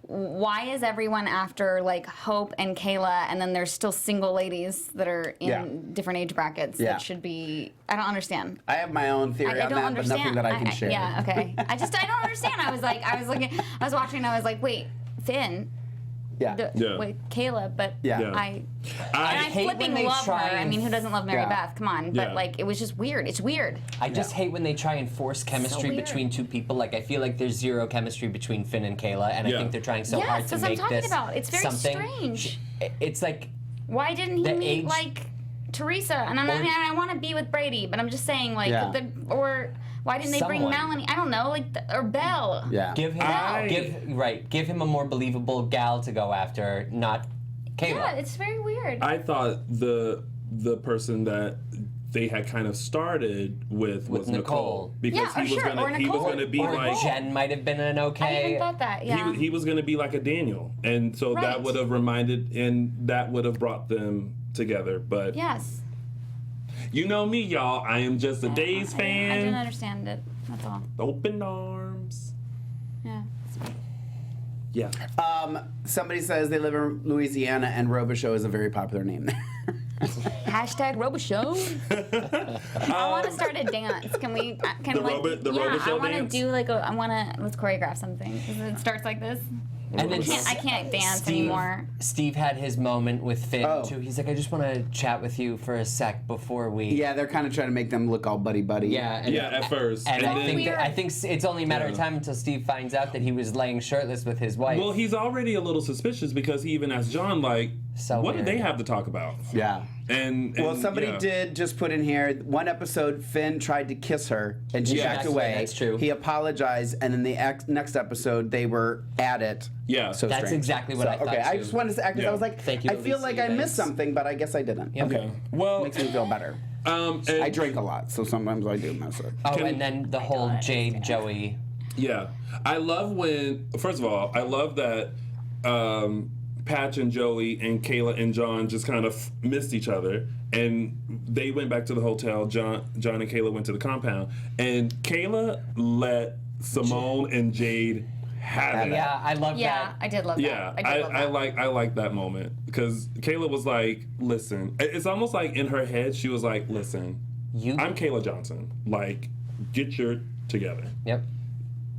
why is everyone after like Hope and Kayla, and then there's still single ladies that are in Yeah. different age brackets Yeah. that should be, I don't understand. I have my own theory I on don't that, understand. but nothing that I can share. Yeah, okay. I don't understand. I was watching and I was like, wait, Finn, Yeah. Yeah. wait, Kayla, but Yeah. Yeah. I I hate flipping when they love her. try I and mean, who doesn't love Mary Yeah. Beth? Come on. But Yeah. like, it was just weird. It's weird. I just hate when they try and force chemistry weird. between two people. Like I feel like there's zero chemistry between Finn and Kayla, and Yeah. I think they're trying so Yes, hard to that's what I'm make talking this about. It's very something. strange. It's like Why didn't he The meet age- like Teresa? And I want to be with Brady, but I'm just saying like Yeah. or why didn't they bring Someone. Melanie? I don't know, like or Belle. Yeah. give him a more believable gal to go after, not Kayla. Yeah, it's very weird. I thought the person that they had kind of started with was Nicole. because Yeah, he was sure, or gonna he was Nicole. gonna be Or like Jen might have been an okay. I even thought that. Yeah. he was going to be like a Daniel, and so that Right. would have reminded and that would have brought them together. But Yes. you know me, y'all. I am just a Days I fan. didn't understand it. That's all. Open arms. Yeah. Yeah. Somebody says they live in Louisiana, and Robichaux is a very popular name there. Hashtag Robichaux. I want to start a dance. Can we? Can The like? the yeah, I Robichaux want to dance? do like a. I want to. Let's choreograph something. 'Cause it starts like this. And then I can't dance anymore. Steve had his moment with Finn Oh. too. He's like, I just want to chat with you for a sec before we. Yeah, they're kind of trying to make them look all buddy-buddy. Yeah. And, Yeah, at first. And And I then- think Weird. I think it's only a matter of Yeah. time until Steve finds out that he was laying shirtless with his wife. Well, he's already a little suspicious because he even asked John, like, So what weird. did they have to talk about? Yeah. And Well, somebody yeah. did just put in here, one episode, Finn tried to kiss her, and she Yeah. backed away. That's true. He apologized, and then the next episode, they were at it. Yeah. So That's strange. exactly what I thought, Okay, I too. just wanted to act because Yeah. I was like, Thank you, I feel Elise, like you I missed guys. something, but I guess I didn't. Yep. Okay. Well, Makes me feel better. and- I drink a lot, so sometimes I do mess up. Oh, Can- and then the whole Jade Joey. Yeah, I love when. First of all, I love that Patch and Joey and Kayla and John just kind of missed each other, and they went back to the hotel. John and Kayla went to the compound, and Kayla let Simone and Jade have it. Yeah, I love Yeah, that. I did love Yeah, that. I did love that. I like that moment because Kayla was like, "Listen," it's almost like in her head she was like, "Listen, I'm Kayla Johnson. Like, get your together Yep.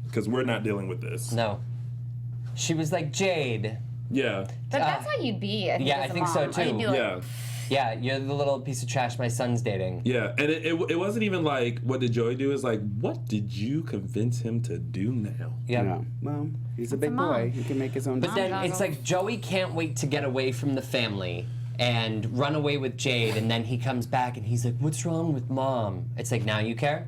because we're not dealing with this." No. She was like, Jade. Yeah, But that's how you'd be. I think, yeah, as I a think so, mom. too. You'd be like, yeah. Yeah, you're the little piece of trash my son's dating. Yeah, and it wasn't even like, what did Joey do? It's like, what did you convince him to do now? Yep. Yeah. Well, he's a big mom. boy. He can make his own But decisions. then it's like Joey can't wait to get away from the family. and run away with Jade, and then he comes back and he's like, "What's wrong with Mom?" It's like, now you care?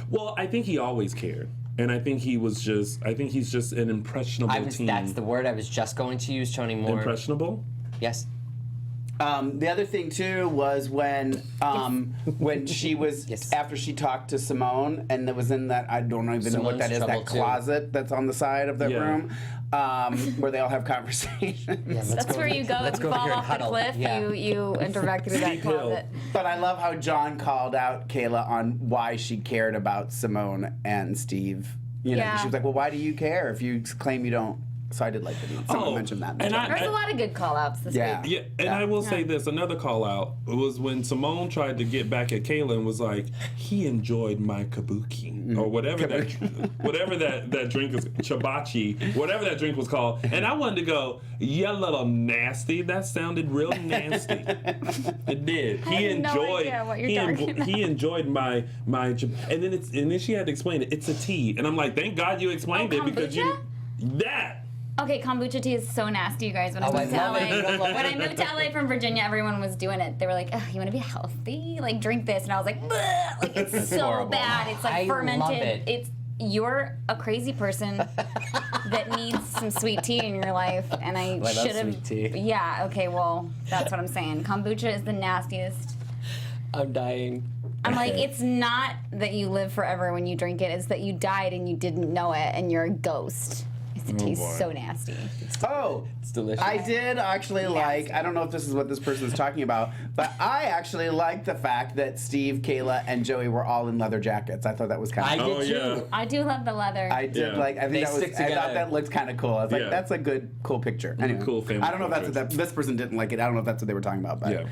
Well, I think he always cared. And I think he's just an impressionable teen. That's the word I was just going to use, Tony Moore. Impressionable? Yes. The other thing too was when she was after she talked to Simone and it was in that, I don't even know what that is, that closet that's on the side of the room where they all have conversations. That's where you go and fall off the cliff. You interact through that closet. But I love how John called out Kayla on why she cared about Simone and Steve. You know, she was like, "Well, why do you care if you claim you don't?" So I did like that. Someone mentioned that. And there's a lot of good call-outs this week. Yeah, and I will say this, another call-out was when Simone tried to get back at Kayla and was like, he enjoyed my kabuki, or whatever that drink is, hibachi, whatever that drink was called. And I wanted to go, you little nasty. That sounded real nasty. It did. I have no idea what you're talking about. He enjoyed my and then she had to explain it. It's a tea. And I'm like, thank God you explained it because kombucha? Okay, kombucha tea is so nasty, you guys. When I moved to LA from Virginia, everyone was doing it. They were like, "Oh, you want to be healthy? Like, drink this." And I was like, "Bleh!" Like, it's so horrible. bad. It's like fermented. Love it. You're a crazy person that needs some sweet tea in your life, and I should have. Sweet tea. Yeah. Okay. Well, that's what I'm saying. Kombucha is the nastiest. I'm dying. I'm like, it's not that you live forever when you drink it. It's that you died and you didn't know it, and you're a ghost. It tastes so nasty. It's delicious. I did actually like, I don't know if this is what this person is talking about, but I actually liked the fact that Steve, Kayla, and Joey were all in leather jackets. I thought that was kind of cool. I did too. I do love the leather. I did like, I think I thought that looked kind of cool. I was like, that's a good, cool picture. Anyway, cool family. I don't know if that's what this person didn't like it. I don't know if that's what they were talking about, but.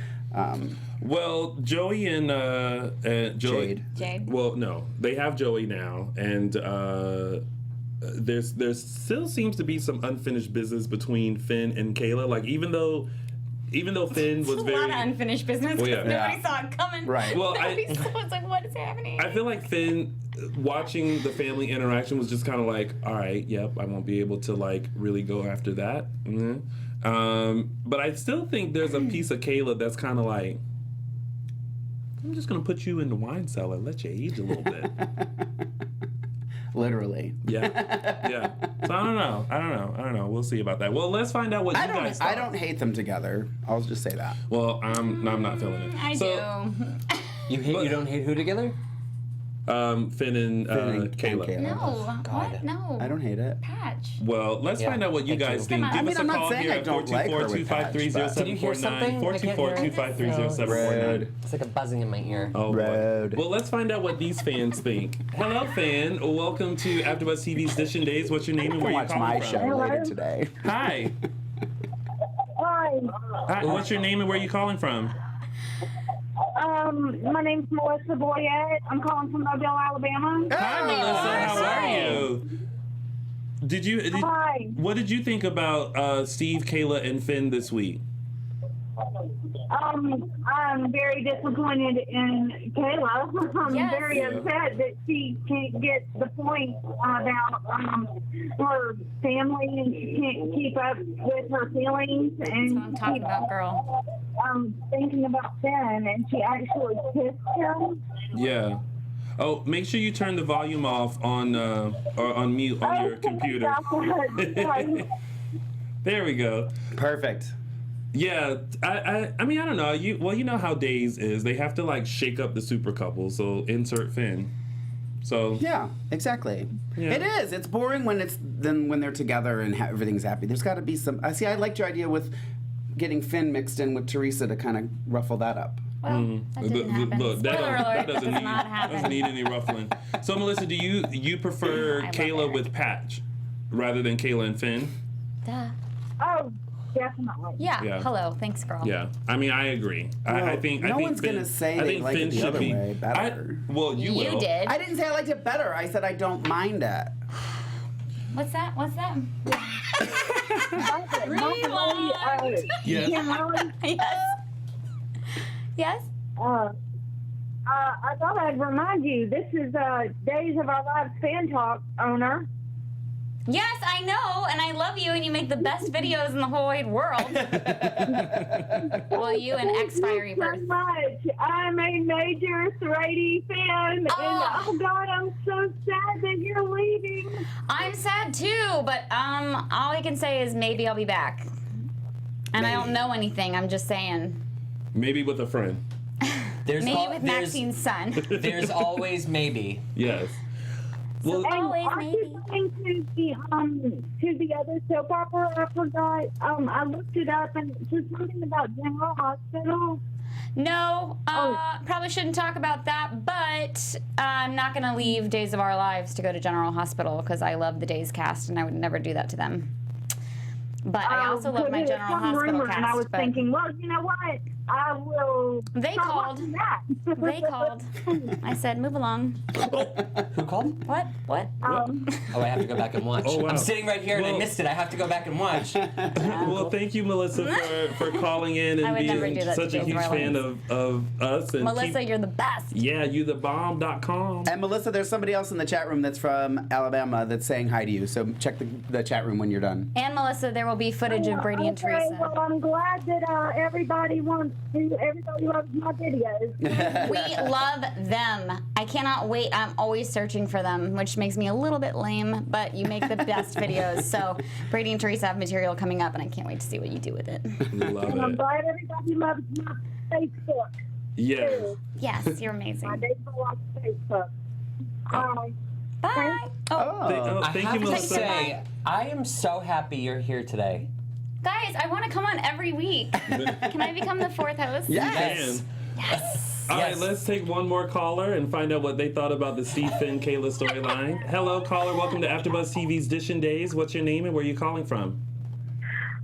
Well, Joey and Joey. Jade. Well, no, they have Joey now, and there's still seems to be some unfinished business between Finn and Kayla. Like even though Finn was a very lot of unfinished business because nobody saw it coming. Right. Well, nobody was like, what is happening? I feel like Finn watching the family interaction was just kind of like, all right, yep, I won't be able to like really go after that. Mm-hmm. But I still think there's a piece of Kayla that's kind of like, I'm just gonna put you in the wine cellar, let you age a little bit. Literally. Yeah. So I don't know. We'll see about that. Well, let's find out what you guys thought. I don't hate them together. I'll just say that. Well, I'm not feeling it. I do. You don't hate who together? Finn and Kayla. No. What? No. I don't hate it. Patch. Well, let's find out what you guys think. Give us a call here at 424-253-0749. 424-253-0749. It's like a buzzing in my ear. Oh, boy. Well, let's find out what these fans think. Hello, fan. Welcome to AfterBuzz TV's Dish and Days. What's your name and where you calling from? Watch my show later today. Hi. Hi. What's your name and where you calling from? My name's Melissa Boyette. I'm calling from Mobile, Alabama. Hi, Melissa. How are you? Hi. What did you think about Steve, Kayla, and Finn this week? I'm very disappointed in Kayla. I'm very upset that she can't get the point about her family and she can't keep up with her feelings. And that's what I'm talking about, girl. Thinking about Finn, and she actually kissed him. Yeah. Oh, make sure you turn the volume off on or on mute on your computer. There we go. Perfect. Yeah, I mean, I don't know. You know how Days is. They have to like shake up the super couple, so insert Finn. So yeah, exactly. Yeah. It is. It's boring when they're together and everything's happy. There's got to be some. I liked your idea with getting Finn mixed in with Teresa to kind of ruffle that up. Well, that didn't happen. Look, that doesn't need any ruffling. So Melissa, do you prefer Kayla with Patch rather than Kayla and Finn? Duh. Oh. Definitely. Yeah. Hello. Thanks, girl. Yeah. I mean, I agree. I think no one's Finn, gonna say I they think like Finn it the should other be way better. You will. You did. I didn't say I liked it better. I said I don't mind it. What's that? Rewind. Yes. Yes. I thought I'd remind you. This is Days of Our Lives fan talk owner. Yes, I know, and I love you, and you make the best videos in the whole wide world. Well, you and X-Fiery Birth. So much. I'm a major Brady fan, and oh God, I'm so sad that you're leaving. I'm sad too, but all I can say is maybe I'll be back. And I don't know anything. I'm just saying. Maybe with a friend. Maybe with Maxine's son. There's always maybe. Yes. Well, always are maybe. you going to the other soap opera? I forgot. I looked it up, and there's something about General Hospital. No, probably shouldn't talk about that, but I'm not going to leave Days of Our Lives to go to General Hospital because I love the Days cast, and I would never do that to them. But I also love my General Hospital cast. And I was thinking, well, you know what? I will. They called. They called. I said, move along. Who called? What? Oh, I have to go back and watch. Oh, wow. I'm sitting right here and I missed it. I have to go back and watch. Well, thank you, Melissa, for calling in and being such a huge fan of us. And Melissa, you're the best. Yeah, you the bomb.com. And Melissa, there's somebody else in the chat room that's from Alabama that's saying hi to you. So check the chat room when you're done. And Melissa, there will be footage of Brady and Teresa. Well, I'm glad that everybody loves my videos. We love them. I cannot wait. I'm always searching for them, which makes me a little bit lame, but you make the best videos. So Brady and Teresa have material coming up, and I can't wait to see what you do with it. Love And I'm it. glad everybody loves my Facebook. Yes. Yes, you're amazing. My Days of Our Lives Facebook. Bye. Thank you, I have to Melissa. say, I am so happy you're here today. Guys, I want to come on every week. Can I become the fourth host? Yes. All right, let's take one more caller and find out what they thought about the Steve Finn Kayla storyline. Hello, caller. Welcome to AfterBuzz TV's Dishin' Days. What's your name and where are you calling from?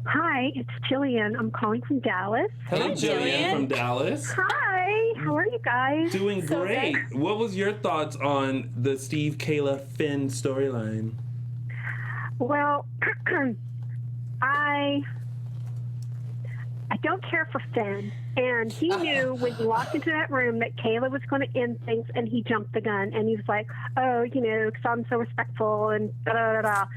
Hi, it's Jillian. I'm calling from Dallas. Hello, Jillian from Dallas. Hi, how are you guys? Doing great. What was your thoughts on the Steve Kayla Finn storyline? Well, I don't care for Finn, and he knew when he walked into that room that Kayla was going to end things, and he jumped the gun, and he was like, oh, because I'm so respectful, and da-da-da-da.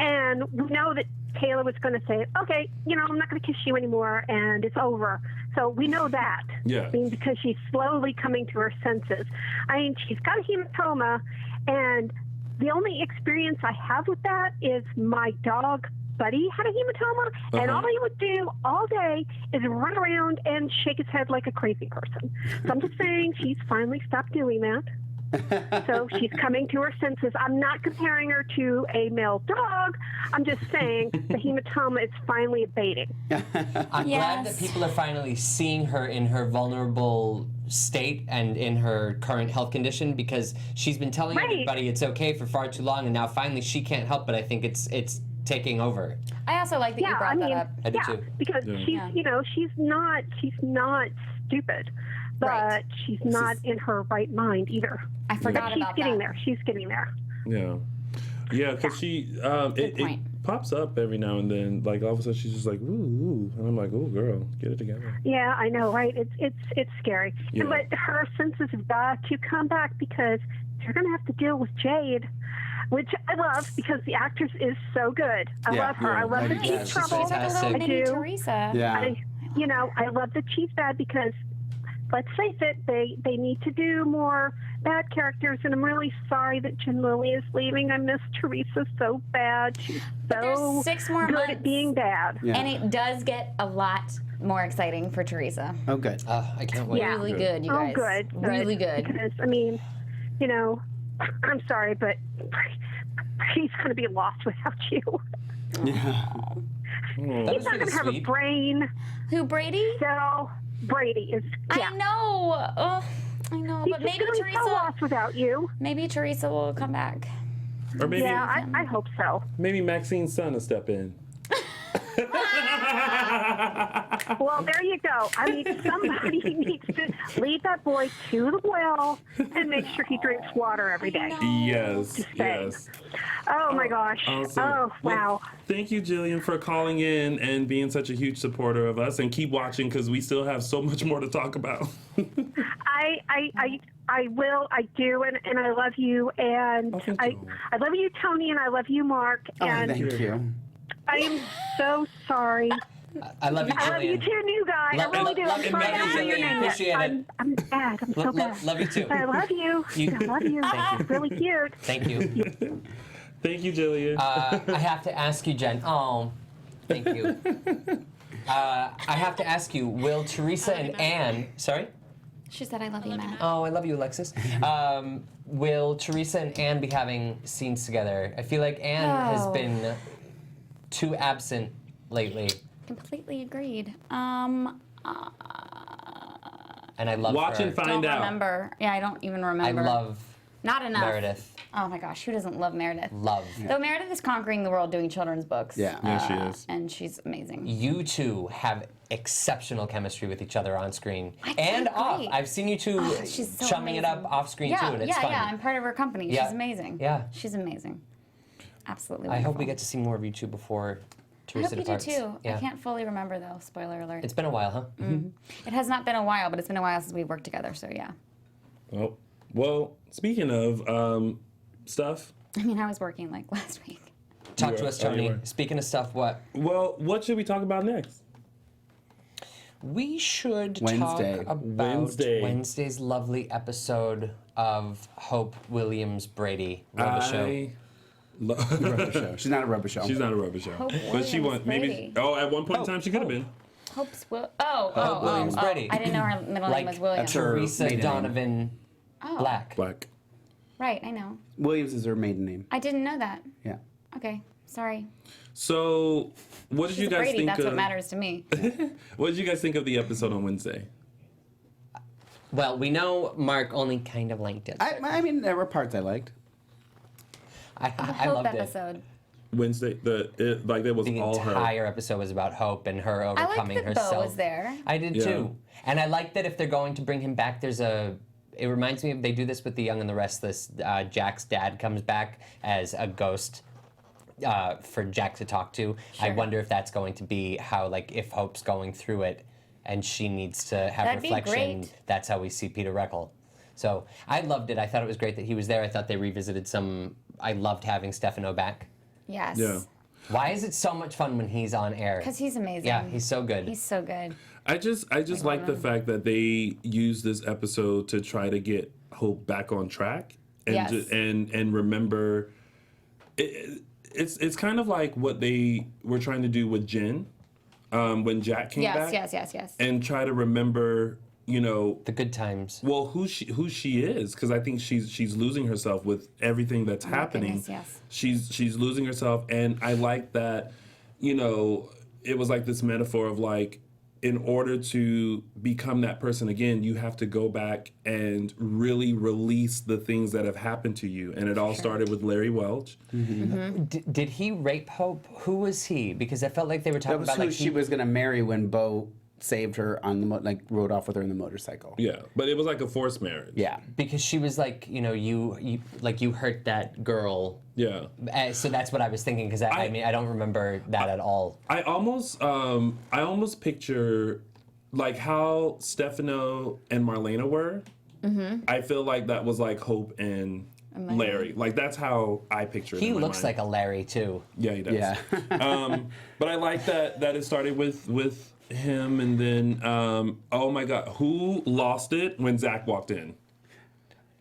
And we know that Kayla was going to say, okay, I'm not going to kiss you anymore, and it's over. So we know that. Yeah. I mean, because she's slowly coming to her senses. I mean, she's got a hematoma, and the only experience I have with that is my dog, Buddy, had a hematoma, and all he would do all day is run around and shake his head like a crazy person. So I'm just saying she's finally stopped doing that. So she's coming to her senses. I'm not comparing her to a male dog. I'm just saying the hematoma is finally abating. I'm glad that people are finally seeing her in her vulnerable state and in her current health condition, because she's been telling everybody it's okay for far too long, and now finally she can't help it. I think it's taking over. I also like that you brought that up. I do too. Because she's not stupid, but she's not in her right mind either. I forgot about that. She's getting there. She's getting there. Yeah, because she it pops up every now and then. Like all of a sudden she's just like ooh, and I'm like, oh girl, get it together. Yeah, I know, right? It's scary. Yeah. But her senses have got to come back, because they're going to have to deal with Jade, which I love because the actress is so good. I love her. I love that she's trouble. I do. Teresa. Yeah. I love that she's bad, because let's face it, they need to do more bad characters, and I'm really sorry that Jen Lilley is leaving. I miss Teresa so bad. She's so there's 6 more good months at being bad. Yeah. And it does get a lot more exciting for Teresa. Oh, good. I can't wait. Yeah. Really good, you guys. Oh, good. Really good. Because, I mean, I'm sorry, but he's going to be lost without you. Yeah. He's not going to have a brain. Who, Brady? So, Brady is. Yeah. I know. Oh, I know. He's but maybe just Teresa. So lost without you. Maybe Teresa will come back. Or maybe. Yeah, I hope so. Maybe Maxine's son will step in. Well, there you go. I mean, somebody needs to lead that boy to the well and make sure he drinks water every day. Yes. Yes. Oh my gosh. Awesome. Oh, wow. Well, thank you, Jillian, for calling in and being such a huge supporter of us. And keep watching, because we still have so much more to talk about. I will. I do, and I love you, and I love you, Tony, and I love you, Mark. And thank you. I am so sorry. I love you, Jillian. I love you too, new guy. I really do. I'm sorry I don't know your name yet. I'm bad. I'm so bad. Love you too. But I love you. I love you. Thank you. Really cute. Thank you. Thank you, Jillian. I have to ask you, Jen. Oh, thank you. I have to ask you, will Teresa and Anne... Sorry? She said, I love you, Matt. Oh, I love you, Alexis. Will Teresa and Anne be having scenes together? I feel like Anne has been too absent lately. Completely agreed. And I love Watch her. and find out. Don't remember. Yeah, I don't even remember. I love Not enough. Meredith. Oh my gosh, who doesn't love Meredith? Love. Though Meredith is conquering the world doing children's books. Yeah, she is. And she's amazing. You two have exceptional chemistry with each other on screen and so off. great. I've seen you two She's so chumming it up amazing. off screen too, and it's fun. Yeah, I'm part of her company. Yeah. She's amazing. Yeah. She's amazing. Absolutely I wonderful. hope we get to see more of you two before I Teresa hope you departs. do too. Yeah. I can't fully remember though, spoiler alert. It's been a while, huh? It has not been a while, but it's been a while since we've worked together, so yeah. Oh, well, speaking of stuff. I mean, I was working like last week. Talk to us, Tony. Speaking of stuff, what? Well, what should we talk about next? We should Wednesday. talk about Wednesday's lovely episode of Hope Williams Brady Rubber Show. Rubber show. She's not a rubber show. She's not a rubber show. Hope But she Williams won. Maybe. Brady. Oh, at one point in time she could have been. Hope's Will. Hope Williams Brady. I didn't know her middle name was William. that's her Teresa maiden name. Donovan Black. Black. Right, I know. Williams is her maiden name. I didn't know that. Yeah. Okay, sorry. So, what did She's you guys Brady, think that's of? what matters to me. What did you guys think of the episode on Wednesday? Well, we know Mark only kind of liked it. I mean, there were parts I liked. I Hope loved episode. Wednesday, like it was it. The all her. entire episode was about Hope and her overcoming I liked that herself. Bo was there. I did Yeah. too. And I like that if they're going to bring him back, it reminds me of, they do this with The Young and the Restless. Jack's dad comes back as a ghost for Jack to talk to. I Sure. wonder if that's going to be how, like, if Hope's going through it and she needs to have That'd be reflection, great. that's how we see Peter Reckle. So I loved it. I thought it was great that he was there. I thought they revisited I loved having Stefano back. Yes. Yeah. Why is it so much fun when he's on air? Because he's amazing. Yeah, he's so good. He's so good. I just like the fact that they used this episode to try to get Hope back on track and Yes. and remember. It's kind of like what they were trying to do with Jen when Jack came back. Yes. And try to remember, the good times. well, who she is, because I think she's losing herself with everything that's happening. goodness, yes. She's losing herself, and I like that. It was like this metaphor of like, in order to become that person again, you have to go back and really release the things that have happened to you. And it all started with Larry Welch. Did he rape Hope? Who was he? Because I felt like they were That talking was about who like she was going to marry when Bo saved her on the rode off with her in the motorcycle. Yeah, but it was like a forced marriage. Yeah. because she was like, you hurt that girl. Yeah. So that's what I was thinking, because I mean I don't remember that at all. I almost picture like how Stefano and Marlena were. I feel like that was like Hope and Larry. Like that's how I picture it. He in my looks mind. like a Larry too. Yeah, he does. Yeah. But I like that it started with him, and then oh my God, who lost it when Zach walked in?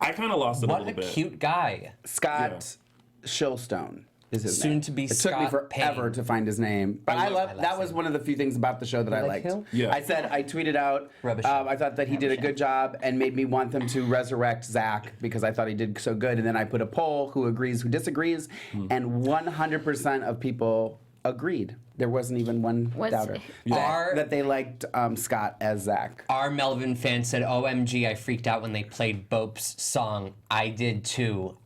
I kind of lost it a What little a bit. cute guy. Scott Shillstone is his Soon name. to be It took me Scott forever Payne. to find his name. But I I love love my last that was name. one of the few things about the show that I like liked. who? Yeah. I tweeted out, Rubbish. I thought that he did a good job and made me want them to resurrect Zach because I thought he did so good. And then I put a poll, who agrees, who disagrees, and 100% of people agreed. There wasn't even one doubter that they liked Scott as Zach. Our Melvin fan said, OMG, I freaked out when they played Bope's song. I did too.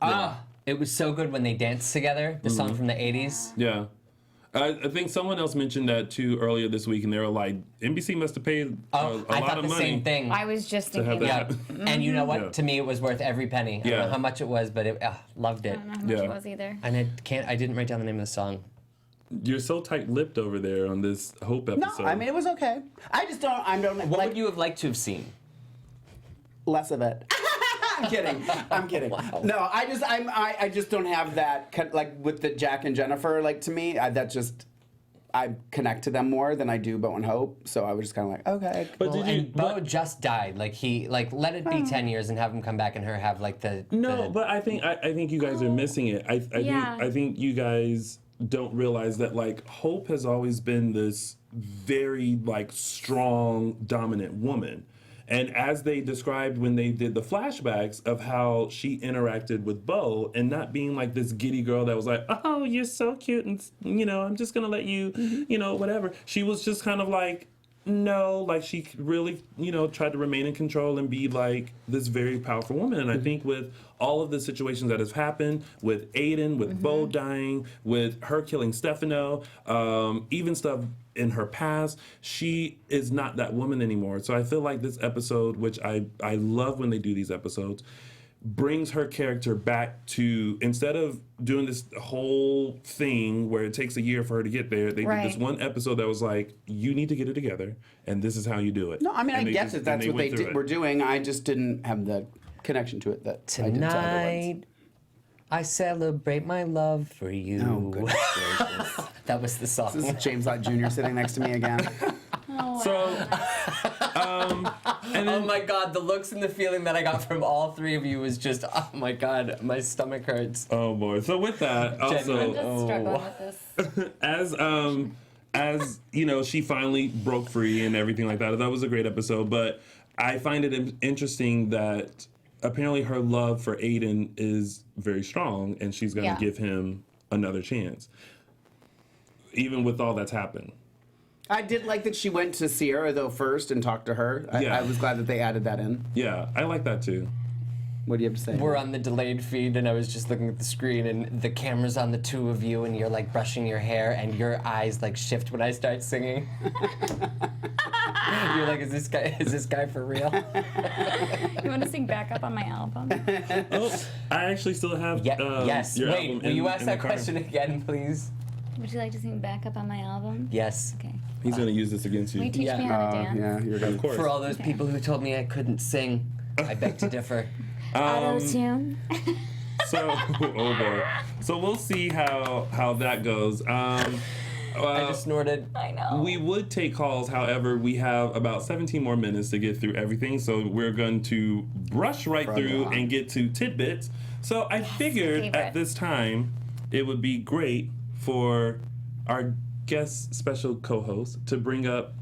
It was so good when they danced together, the song from the 80s. Yeah. I think someone else mentioned that too earlier this week, and they were like, NBC must have paid a I lot thought of the money. same thing. I was just To have thinking that that. happen. And you know what? Yeah. To me, it was worth every penny. I don't Yeah. know how much it was, but loved it. I don't know how much Yeah. it was either. And I didn't write down the name of the song. You're so tight-lipped over there on this Hope No, episode. I mean, it was okay. I just don't What like would you have liked to have seen? less of it. I'm kidding. I'm kidding. Wow. No, I just don't have that, like with the Jack and Jennifer, like to me, I connect to them more than I do Bo and Hope, so I was just kind of like, okay. But Bo just died. Like let it be 10 years and have him come back and her have like the. No, but I think you guys are missing it. I think you guys don't realize that like Hope has always been this very like strong, dominant woman. And as they described when they did the flashbacks of how she interacted with Bo and not being like this giddy girl that was like, oh, you're so cute and, I'm just going to let you, whatever. She was just kind of like, no, like she really, tried to remain in control and be like this very powerful woman. And I think with all of the situations that has happened with Aiden, with Bo dying, with her killing Stefano, even stuff in her past, she is not that woman anymore. So I feel like this episode, which I love when they do these episodes, brings her character back to, instead of doing this whole thing where it takes a year for her to get there, they did this one episode that was like, you need to get it together, and this is how you do it. No, I mean, I guess that's what they were doing. I just didn't have the connection to it that Tonight, I celebrate my love for you. Oh, goodness gracious. That was the song. This is James Lott Jr. sitting next to me again. Oh, wow. So, and then, oh my God, the looks and the feeling that I got from all three of you was just, oh my God, my stomach hurts. Oh boy. So with that, also, I'm just struggling with this. as she finally broke free and everything like that. That was a great episode, but I find it interesting that apparently her love for Aiden is very strong, and she's going to give him another chance, even with all that's happened. I did like that she went to Sierra, though, first and talked to her. I was glad that they added that in. Yeah, I like that, too. What do you have to say? We're on the delayed feed, and I was just looking at the screen, and the camera's on the two of you, and you're, like, brushing your hair, and your eyes, like, shift when I start singing. You're like, is this guy for real? You want to sing backup on my album? Oh, I actually still have yes. your Wait, album will you ask in that the car. question again, please? Would you like to sing backup on my album? Yes. Okay. He's going to use this against you. Will you teach me how to dance? Yeah, you're good. Of course. For all those people who told me I couldn't sing, I beg to differ. Auto-tune? So, oh boy. So we'll see how that goes. I just snorted. I know. We would take calls, however, we have about 17 more minutes to get through everything, so we're going to brush right through and get to tidbits. So I figured at this time it would be great for our guest special co-host to bring up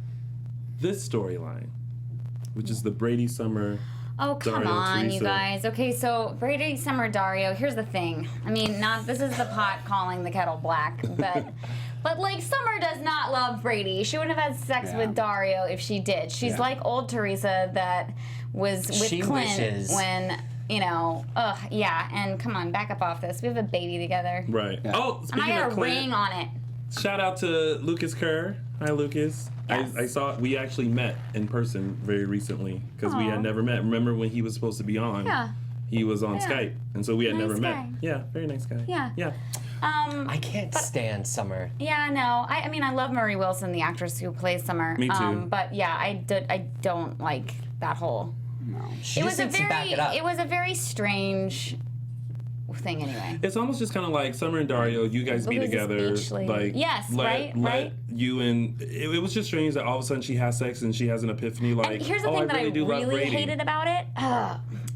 this storyline, which is the Brady Summer. Oh, come Dario, on, Teresa. you guys. Okay, so Brady, Summer, Dario, here's the thing. I mean, this is the pot calling the kettle black, but like, Summer does not love Brady. She wouldn't have had sex with Dario if she did. She's like old Teresa that was with Clint when, and come on, back up off this. We have a baby together. Right. Yeah. Oh, and speaking I got of a Clint, ring on it. shout out to Lucas Kerr. Hi, Lucas. Yes. I saw we actually met in person very recently because we had never met. Remember when he was supposed to be on? Yeah. He was on Skype, and so we had never met. Guy. Yeah, very nice guy. Yeah. Yeah. I can't stand Summer. Yeah, no. I mean, I love Marie Wilson, the actress who plays Summer. Me too. But yeah, I don't like that whole. No. She just needs to back it up. It was a very strange thing anyway. It's almost just kind of like Summer and Dario, you guys be together. Like, yes, let right. You and it was just strange that all of a sudden she has sex and she has an epiphany like, and here's the thing I really do love Brady. hated about it.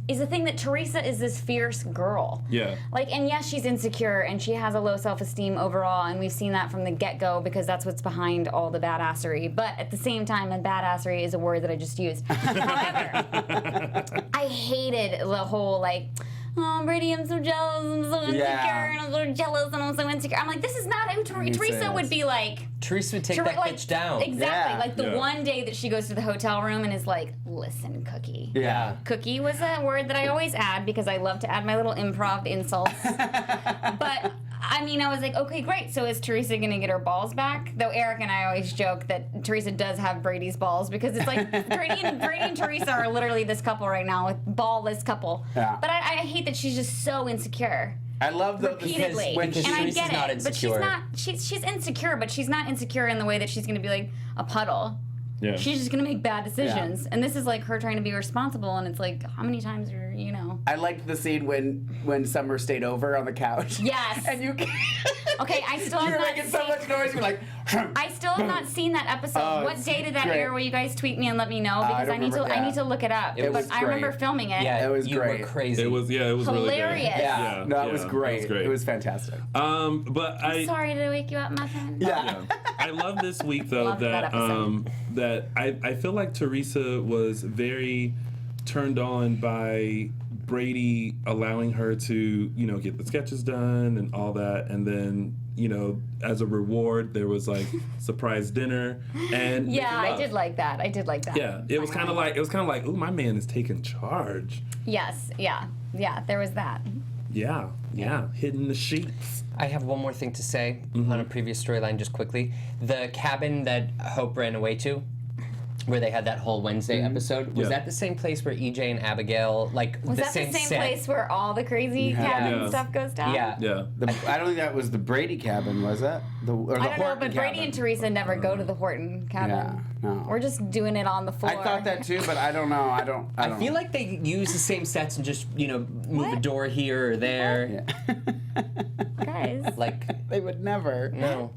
Is the thing that Teresa is this fierce girl. Yeah. Like, and yes, she's insecure and she has a low self-esteem overall, and we've seen that from the get-go because that's what's behind all the badassery. But at the same time, and badassery is a word that I just used. However, I hated the whole like, oh, Brady, I'm so jealous, I'm so insecure, and I'm so jealous, and I'm so insecure. I'm like, this is not who Teresa would be like. Teresa would take that bitch down. Exactly. Like the one day that she goes to the hotel room and is like, listen, Cookie. Yeah. Cookie was a word that I always add because I love to add my little improv insults. But I mean, I was like, okay, great. So is Teresa going to get her balls back? Though Eric and I always joke that Teresa does have Brady's balls because it's like Brady and Teresa are literally this couple right now, with ballless couple. Yeah. But I hate that she's just so insecure. I love the repeatedly, because and I not get it, insecure. but she's not. She's insecure, but she's not insecure in the way that she's going to be like a puddle. Yeah. She's just going to make bad decisions, and this is like her trying to be responsible, and it's like, how many times are I liked the scene when Summer stayed over on the couch. Yes. And you. Okay, I still have You're not making so much noise. You're like. I still have not seen that episode. Oh, what day did that great. air? Will you guys tweet me and let me know? Because I need to. remember, I need to look it up. It was I remember great. filming it. Yeah, It was you great. were crazy. It was really good. Hilarious. Yeah. No, it was great. It was fantastic. But Sorry to wake you up, Muffin. Yeah. I love this week though Love that episode. that I feel like Teresa was very turned on by Brady allowing her to, get the sketches done and all that, and then, as a reward there was like surprise dinner and Yeah, I did like that. Yeah, it was kind of like ooh, my man is taking charge. Yes, yeah, there was that. Yeah, hitting the sheets. I have one more thing to say on a previous storyline, just quickly. The cabin that Hope ran away to, where they had that whole Wednesday episode, was that the same place where EJ and Abigail, Was that same the same set? place where all the crazy cabin stuff goes down? Yeah. I don't think that was the Brady cabin, was it? I don't know, but Brady and Teresa never go to the Horton cabin. Yeah, no. We're just doing it on the floor. I thought that too, but I don't know. I don't. I feel like they use the same sets and just, move a door here or there. Guys. Like, they would never. No.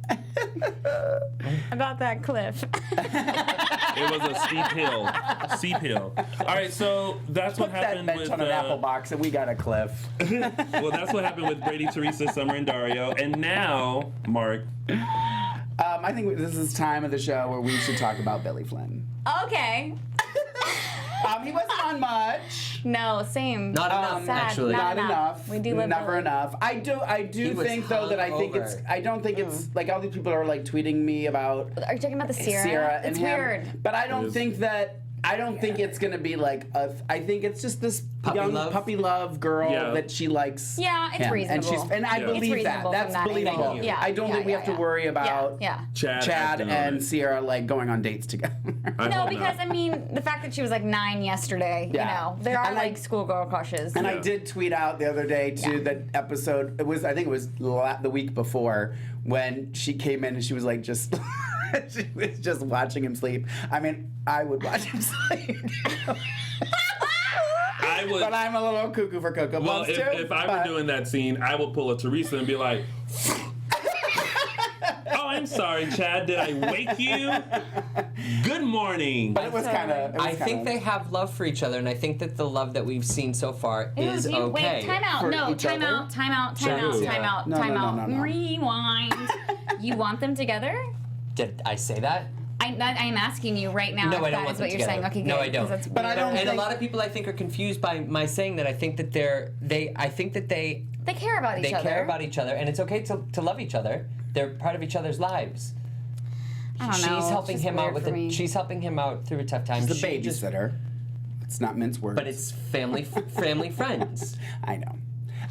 About that cliff. It was a steep hill. All right, so that's what Put that happened bench with on an apple box, and we got a cliff. well, that's what happened with Brady, Teresa, Summer, and Dario, and now Mark. I think this is time of the show where we should talk about Billy Flynn. Okay. He wasn't on much. No, same. Not enough, Sad. actually. Not Not enough. We do live Never Billy. enough. I do was think though that I think hungover. it's. I don't think it's like all these people are like tweeting me about Are you talking about the Sierra? Sierra and It's him. weird. But I don't think that. I don't think it's gonna be like a. I think it's just this young puppy love girl that she likes. Yeah, it's him. reasonable. And I It's believe that. reasonable That's from that believable. angle. Yeah, I don't think we have to worry about Yeah. Chad and acting Sierra like going on dates together. No, because I mean, the fact that she was like 9 yesterday, there are And like schoolgirl crushes. And I did tweet out the other day too that episode. I think it was the week before when she came in and she was like just. She was just watching him sleep. I mean, I would watch him sleep. I would. But I'm a little cuckoo for Cocoa Well, Puffs too. if I were doing that scene, I would pull a Teresa and be like, "Oh, I'm sorry, Chad. Did I wake you? Good morning." But it was kind of. I think they have love for each other, and I think that the love that we've seen so far is okay. Wait, time out. For No, each time other? out. Time out. Sure. Time out. Yeah. Time out. No, Time no, out. no, no, no. Rewind. You want them together? Did I say that? I'm asking you right now. No, if I don't that want is them what you're together. saying. Okay, good. No, I don't. 'cause that's But I weird. don't And a think- lot of people, I think, are confused by my saying that. I think that I think that they care about each other. care about each other, and it's okay to love each other. They're part of each other's lives. I don't know. She's helping It's just him out weird for me. She's helping him out through a tough time. She's the She just- babysitter. It's not mince words. But it's family friends. I know.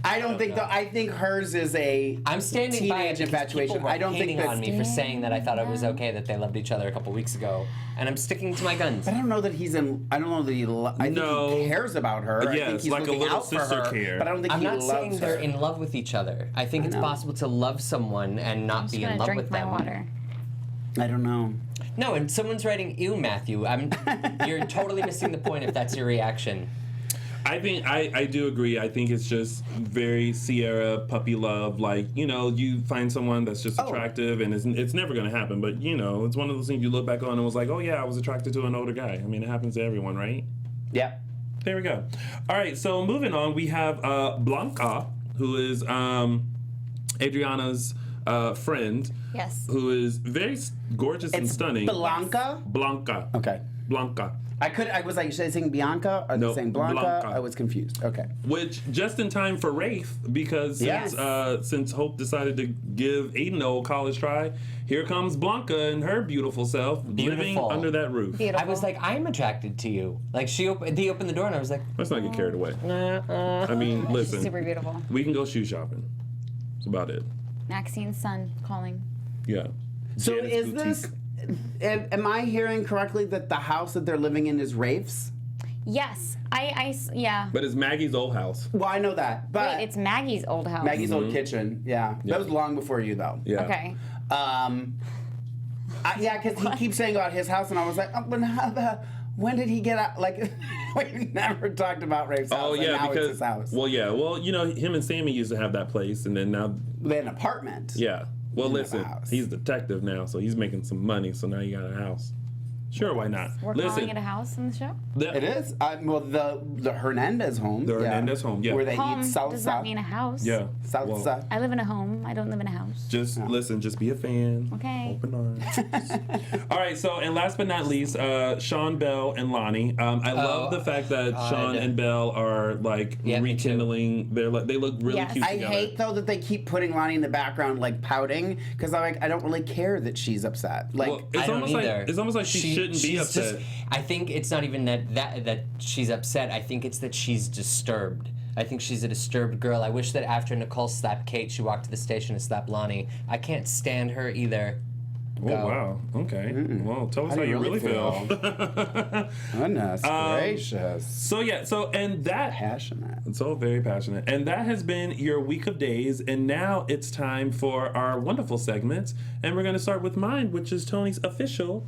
I don't think though. I think hers is a. I'm standing by it teenage because infatuation. people were I don't think hating that's. on me for saying that I thought it was okay that they loved each other a couple weeks ago, and I'm sticking to my guns. But I don't know that he's in. I don't know that he. I think he cares about her. I Yes, think he's like a looking little out for sister her, care. But I don't think I'm he not loves saying her. they're in love with each other. I think it's know. possible to love someone and not be in love with them. Water. I don't know. No, and someone's writing, "Ew, Matthew." You're totally missing the point if that's your reaction. I think I do agree. I think it's just very Sierra puppy love. Like, you find someone that's just attractive, and it's never going to happen. But it's one of those things you look back on and was like, oh yeah, I was attracted to an older guy. I mean, it happens to everyone, right? Yeah. There we go. All right, so moving on, we have Blanca, who is Adriana's friend. Yes. Who is very gorgeous and stunning. Blanca. Blanca. Okay. Blanca. I was like, should I sing Bianca? Or No, saying Blanca? Blanca. I was confused. Okay. Which just in time for Rafe, because since Hope decided to give Aiden the old college try, here comes Blanca and her beautiful self living under that roof. Beautiful. I was like, I'm attracted to you. Like he opened the door and I was like, let's not get carried away. I mean, listen, super beautiful. we can go shoe shopping. That's about it. Maxine's son calling. Yeah. So Janet's is boutique. this? Am I hearing correctly that the house that they're living in is Rafe's? Yes. Yeah. But it's Maggie's old house. Well, I know that, but Wait, it's Maggie's old house. Maggie's old kitchen. Yeah. That was long before you, though. Yeah. Okay. Yeah, because he keeps saying about his house, and I was like, when did he get out? Like, we never talked about Rafe's house. Oh yeah, now because it's his house. Well, yeah, well, you know, him and Sammy used to have that place, and then now They had an apartment. yeah. Well, listen, house. he's a detective now, so he's making some money. So now he got a house. Sure, why not? We're calling it a house in the show? It is. Well, the Hernandez home. The Hernandez home, yeah. Where they Home eat south does south. not mean a house. Yeah. South well, south. I live in a home. I don't live in a house. Just listen, just be a fan. Okay. Open arms. All right, so, and last but not least, Sean, Bell, and Lonnie. I love the fact that Sean and Bell are like rekindling. They're like, they look really cute I together. hate though that they keep putting Lonnie in the background like pouting because I don't really care that she's upset. Like Well, it's almost like she shouldn't be she's upset. I think it's not even that she's upset. I think it's that she's disturbed. I think she's a disturbed girl. I wish that after Nicole slapped Kate, she walked to the station and slapped Lonnie. I can't stand her either. Oh, wow. Okay. Well, tell us how you really feel. Goodness gracious. So, yeah. So, and that... Passionate. It's all very passionate. And that has been your week of days. And now it's time for our wonderful segments. And we're going to start with mine, which is Tony's official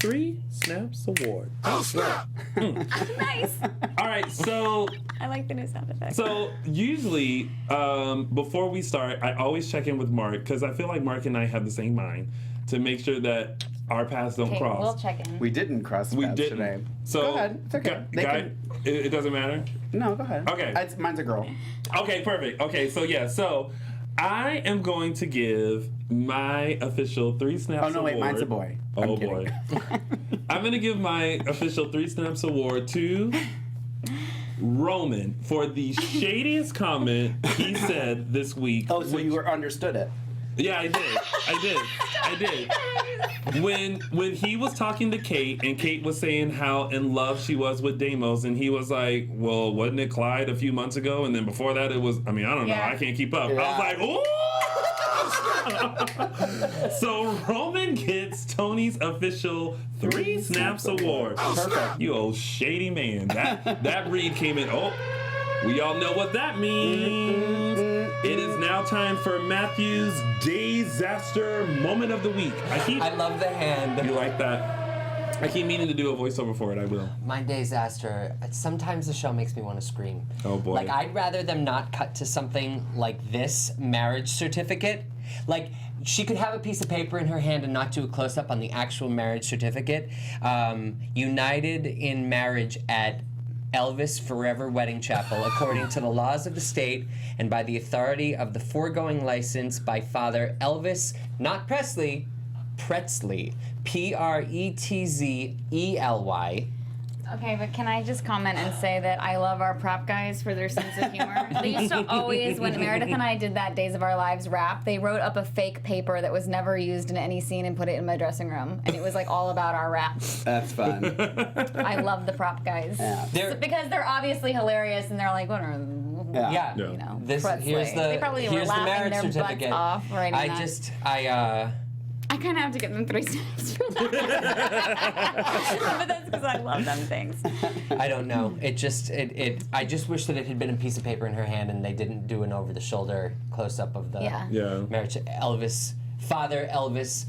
3 Snaps Award. Oh, snap! Nice. All right, so... I like the new sound effect. So, usually, before we start, I always check in with Mark, because I feel like Mark and I have the same mind, to make sure that our paths don't cross. We'll check in. We didn't cross paths today. So, go ahead. It's okay. It doesn't matter? No, go ahead. Okay. Mine's a girl. Okay, perfect. Okay, so yeah, so I am going to give my official 3 Snaps Award. Oh, no, wait, mine's a boy. Oh, boy. I'm going to give my official 3 Snaps Award to Roman for the shadiest comment he said this week. Oh, so you understood it. Yeah, I did. When he was talking to Kate, and Kate was saying how in love she was with Deimos, and he was like, well, wasn't it Clyde a few months ago? And then before that it was, I mean, I don't know, I can't keep up. Yeah. I was like, ooh! So Roman gets Tony's official 3 Snaps Award. Perfect. You old shady man. That read came in, we all know what that means. It is now time for Matthew's Disaster Moment of the Week. I love the hand. You like that? I keep meaning to do a voiceover for it. I will. My disaster. Sometimes the show makes me want to scream. Oh boy. Like, I'd rather them not cut to something like this marriage certificate. Like, she could have a piece of paper in her hand and not do a close-up on the actual marriage certificate. United in marriage at Elvis Forever Wedding Chapel, according to the laws of the state and by the authority of the foregoing license by Father Elvis, not Presley, Pretzley, Pretzely. Okay, but can I just comment and say that I love our prop guys for their sense of humor? They used to always, when Meredith and I did that Days of Our Lives rap, they wrote up a fake paper that was never used in any scene and put it in my dressing room. And it was like all about our rap. That's fun. I love the prop guys. Yeah. Because they're obviously hilarious and they're like, what are Yeah. you know, Here's they probably were the laughing marriage their certificate. butts off writing that. I kind of have to give them 3 snaps for that. But that's because I love them things. I don't know. I just wish that it had been a piece of paper in her hand and they didn't do an over-the-shoulder close-up of the marriage. Father Elvis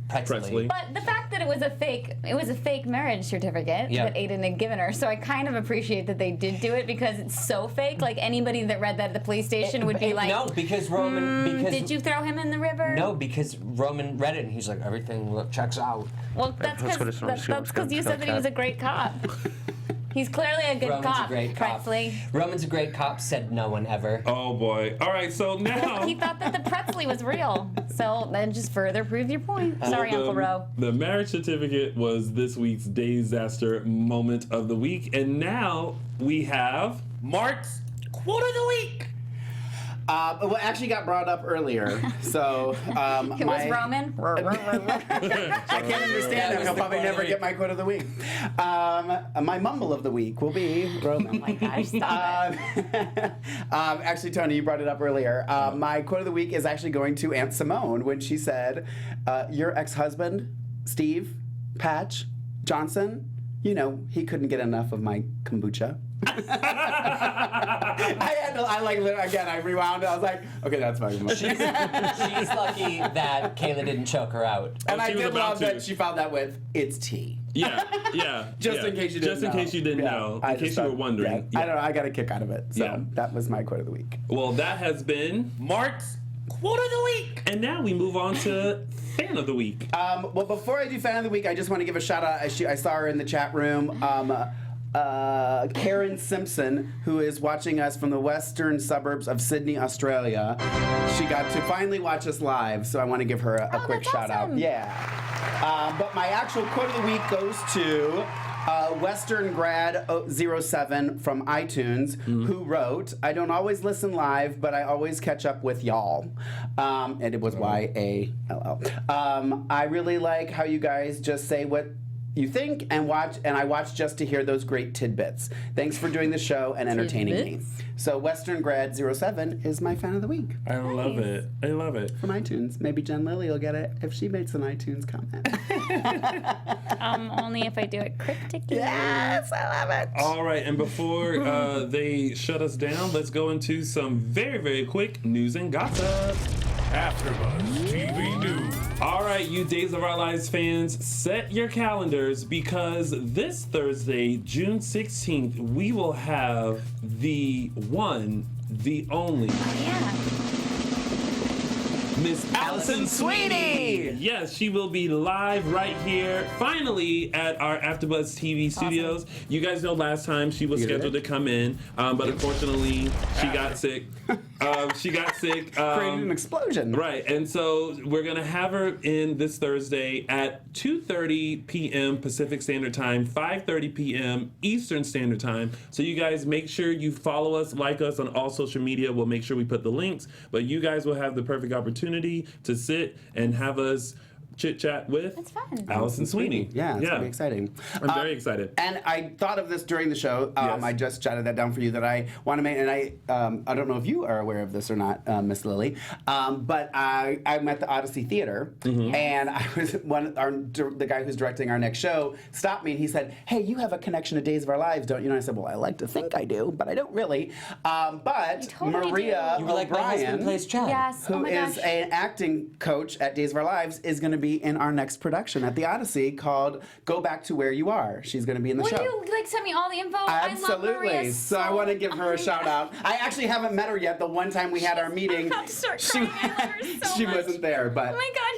Pretzely. But the fact that it was a fake marriage certificate that Aiden had given her. So I kind of appreciate that they did do it because it's so fake. Like anybody that read that at the police station would be like, no, because Roman. Did you throw him in the river? No, because Roman read it and he's like, everything checks out. Well, that's because you said that he was a great cop. He's clearly a good Roman's cop. a great cop. Pretzely. Roman's a great cop, said no one ever. Oh boy. All right, so now... He thought that the Pretzely was real. So that just further proved your point. Sorry, Uncle Ro. The marriage certificate was this week's Disaster Moment of the Week. And now we have Mark's Quote of the Week. Well, actually got brought up earlier, so it was Roman. I can't understand him. He'll probably never get my quote of the week. My mumble of the week will be Roman. Oh my gosh, stop it. Actually, Tony, you brought it up earlier. My quote of the week is actually going to Aunt Simone when she said, "Your ex-husband, Steve Patch Johnson, you know, he couldn't get enough of my kombucha." I rewound it. I was like, okay, that's my kombucha. She's lucky that Kayla didn't choke her out. And I did love that she found that with, it's tea. Yeah. Just in case you didn't know. Just in case you didn't know. In case you were wondering. I don't know. I got a kick out of it. So that was my quote of the week. Well, that has been Mark's quote of the week. And now we move on to fan of the week. Well, before I do fan of the week, I just want to give a shout out. I saw her in the chat room. Karen Simpson, who is watching us from the western suburbs of Sydney, Australia. She got to finally watch us live, so I want to give her a quick shout out. Yeah. But my actual quote of the week goes to Western Grad 07 from iTunes, who wrote, "I don't always listen live, but I always catch up with y'all." And it was YALL. I really like how you guys just say what you think and I watch just to hear those great tidbits. Thanks for doing the show and entertaining me. So Western Grad 07 is my fan of the week. I love it. I love it. From iTunes. Maybe Jen Lilley will get it if she makes an iTunes comment. Only if I do it cryptically. Yes, I love it. All right, and before they shut us down, let's go into some very, very quick news and gossip. AfterBuzz TV News. All right, you Days of Our Lives fans, set your calendars because this Thursday, June 16th, we will have the one, the only. Miss Allison Sweeney! Yes, she will be live right here, finally, at our AfterBuzz TV studios. You guys know last time she was scheduled to come in, but unfortunately, she got sick. Created an explosion. Right, and so we're going to have her in this Thursday at 2:30 p.m. Pacific Standard Time, 5:30 p.m. Eastern Standard Time. So you guys make sure you follow us, like us on all social media. We'll make sure we put the links, but you guys will have the perfect opportunity to sit and have us chit-chat with Allison Sweeney. Yeah, it's going to be exciting. I'm very excited. And I thought of this during the show. Yes. I just jotted that down for you that I want to make, and I don't know if you are aware of this or not, Miss Lilley, but I'm at the Odyssey Theater, and I was the guy who's directing our next show stopped me, and he said, "Hey, you have a connection to Days of Our Lives, don't you?" And I said, "Well, I like to think I do, but I don't really." But Maria O'Brien, plays Chad. Yes. who is an acting coach at Days of Our Lives, is going to be in our next production at the Odyssey called Go Back to Where You Are. She's going to be in the show. Will you send me all the info? Absolutely. I love Maria so I want to give her a shout out. I actually haven't met her yet. The one time we had our meeting, I'm about to start crying. I love her so she much. wasn't there. But Oh my god.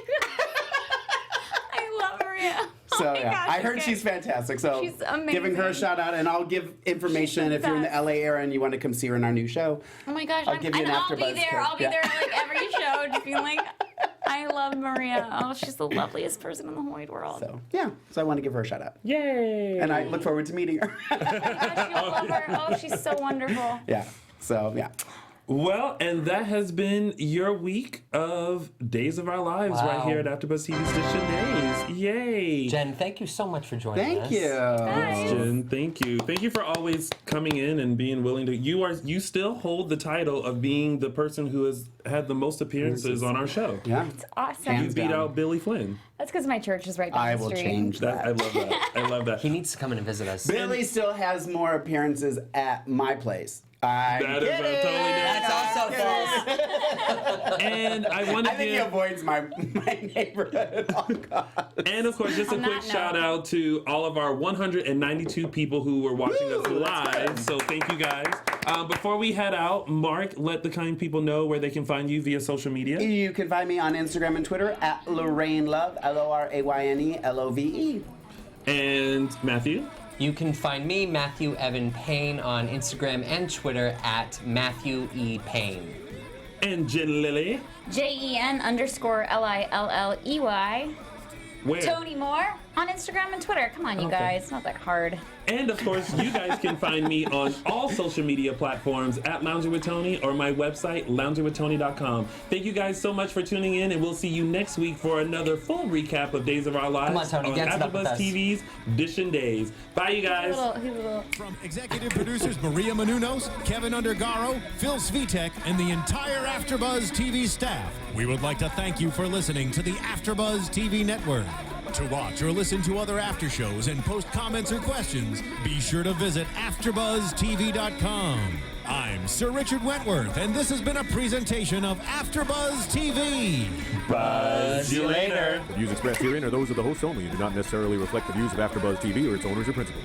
I love Maria. so oh my yeah, gosh, I heard she's fantastic. So she's amazing. giving her a shout out, and I'll give information if you're in the LA area and you want to come see her in our new show. Oh my gosh, I'll give you an I'll AfterBuzz be there. code. I'll be there like every show, just being like, I love Maria. Oh, she's the loveliest person in the whole wide world. So yeah, so I want to give her a shout out. Yay! And I look forward to meeting her. Oh my gosh, you'll love her. Oh, she's so wonderful. Yeah. So yeah. Well, and that has been your week of Days of Our Lives right here at AfterBuzz TV's Dish Days. Yay! Jen, thank you so much for joining us. Thank you. Yes, Jen, thank you. Thank you for always coming in and being willing to. You still hold the title of being the person who has had the most appearances on our show. Yeah. It's awesome. You beat out Billy Flynn. That's because my church is right down I the will street. change that. I love that. I love that. He needs to come in and visit us. Billy still has more appearances at my place. That is a totally different. That's also false. And I want to think he avoids my neighborhood at all costs. And of course, just a quick shout out to all of our 192 people who were watching us live. So thank you guys. Before we head out, Mark, let the kind people know where they can find you via social media. You can find me on Instagram and Twitter at Lorraine Love, LORAYNE LOVE. And Matthew? You can find me, Matthew Evan Paine, on Instagram and Twitter at Matthew E. Paine. And Jen Lilley? JEN_LILLEY. Where? Tony Moore on Instagram and Twitter. Come on, you guys. It's not that hard. And of course, you guys can find me on all social media platforms at Lounging with Tony or my website, loungingwithtony.com. Thank you guys so much for tuning in, and we'll see you next week for another full recap of Days of Our Lives Come on, Tony, dance it up with AfterBuzz us. TV's Dishin' Days. Bye, you guys. From executive producers Maria Menounos, Kevin Undergaro, Phil Svitek, and the entire AfterBuzz TV staff, we would like to thank you for listening to the AfterBuzz TV network. To watch or listen to other after shows and post comments or questions, be sure to visit AfterBuzzTV.com. I'm Sir Richard Wentworth, and this has been a presentation of AfterBuzz TV. Buzz you later. The views expressed herein are those of the hosts only and do not necessarily reflect the views of AfterBuzz TV or its owners or principals.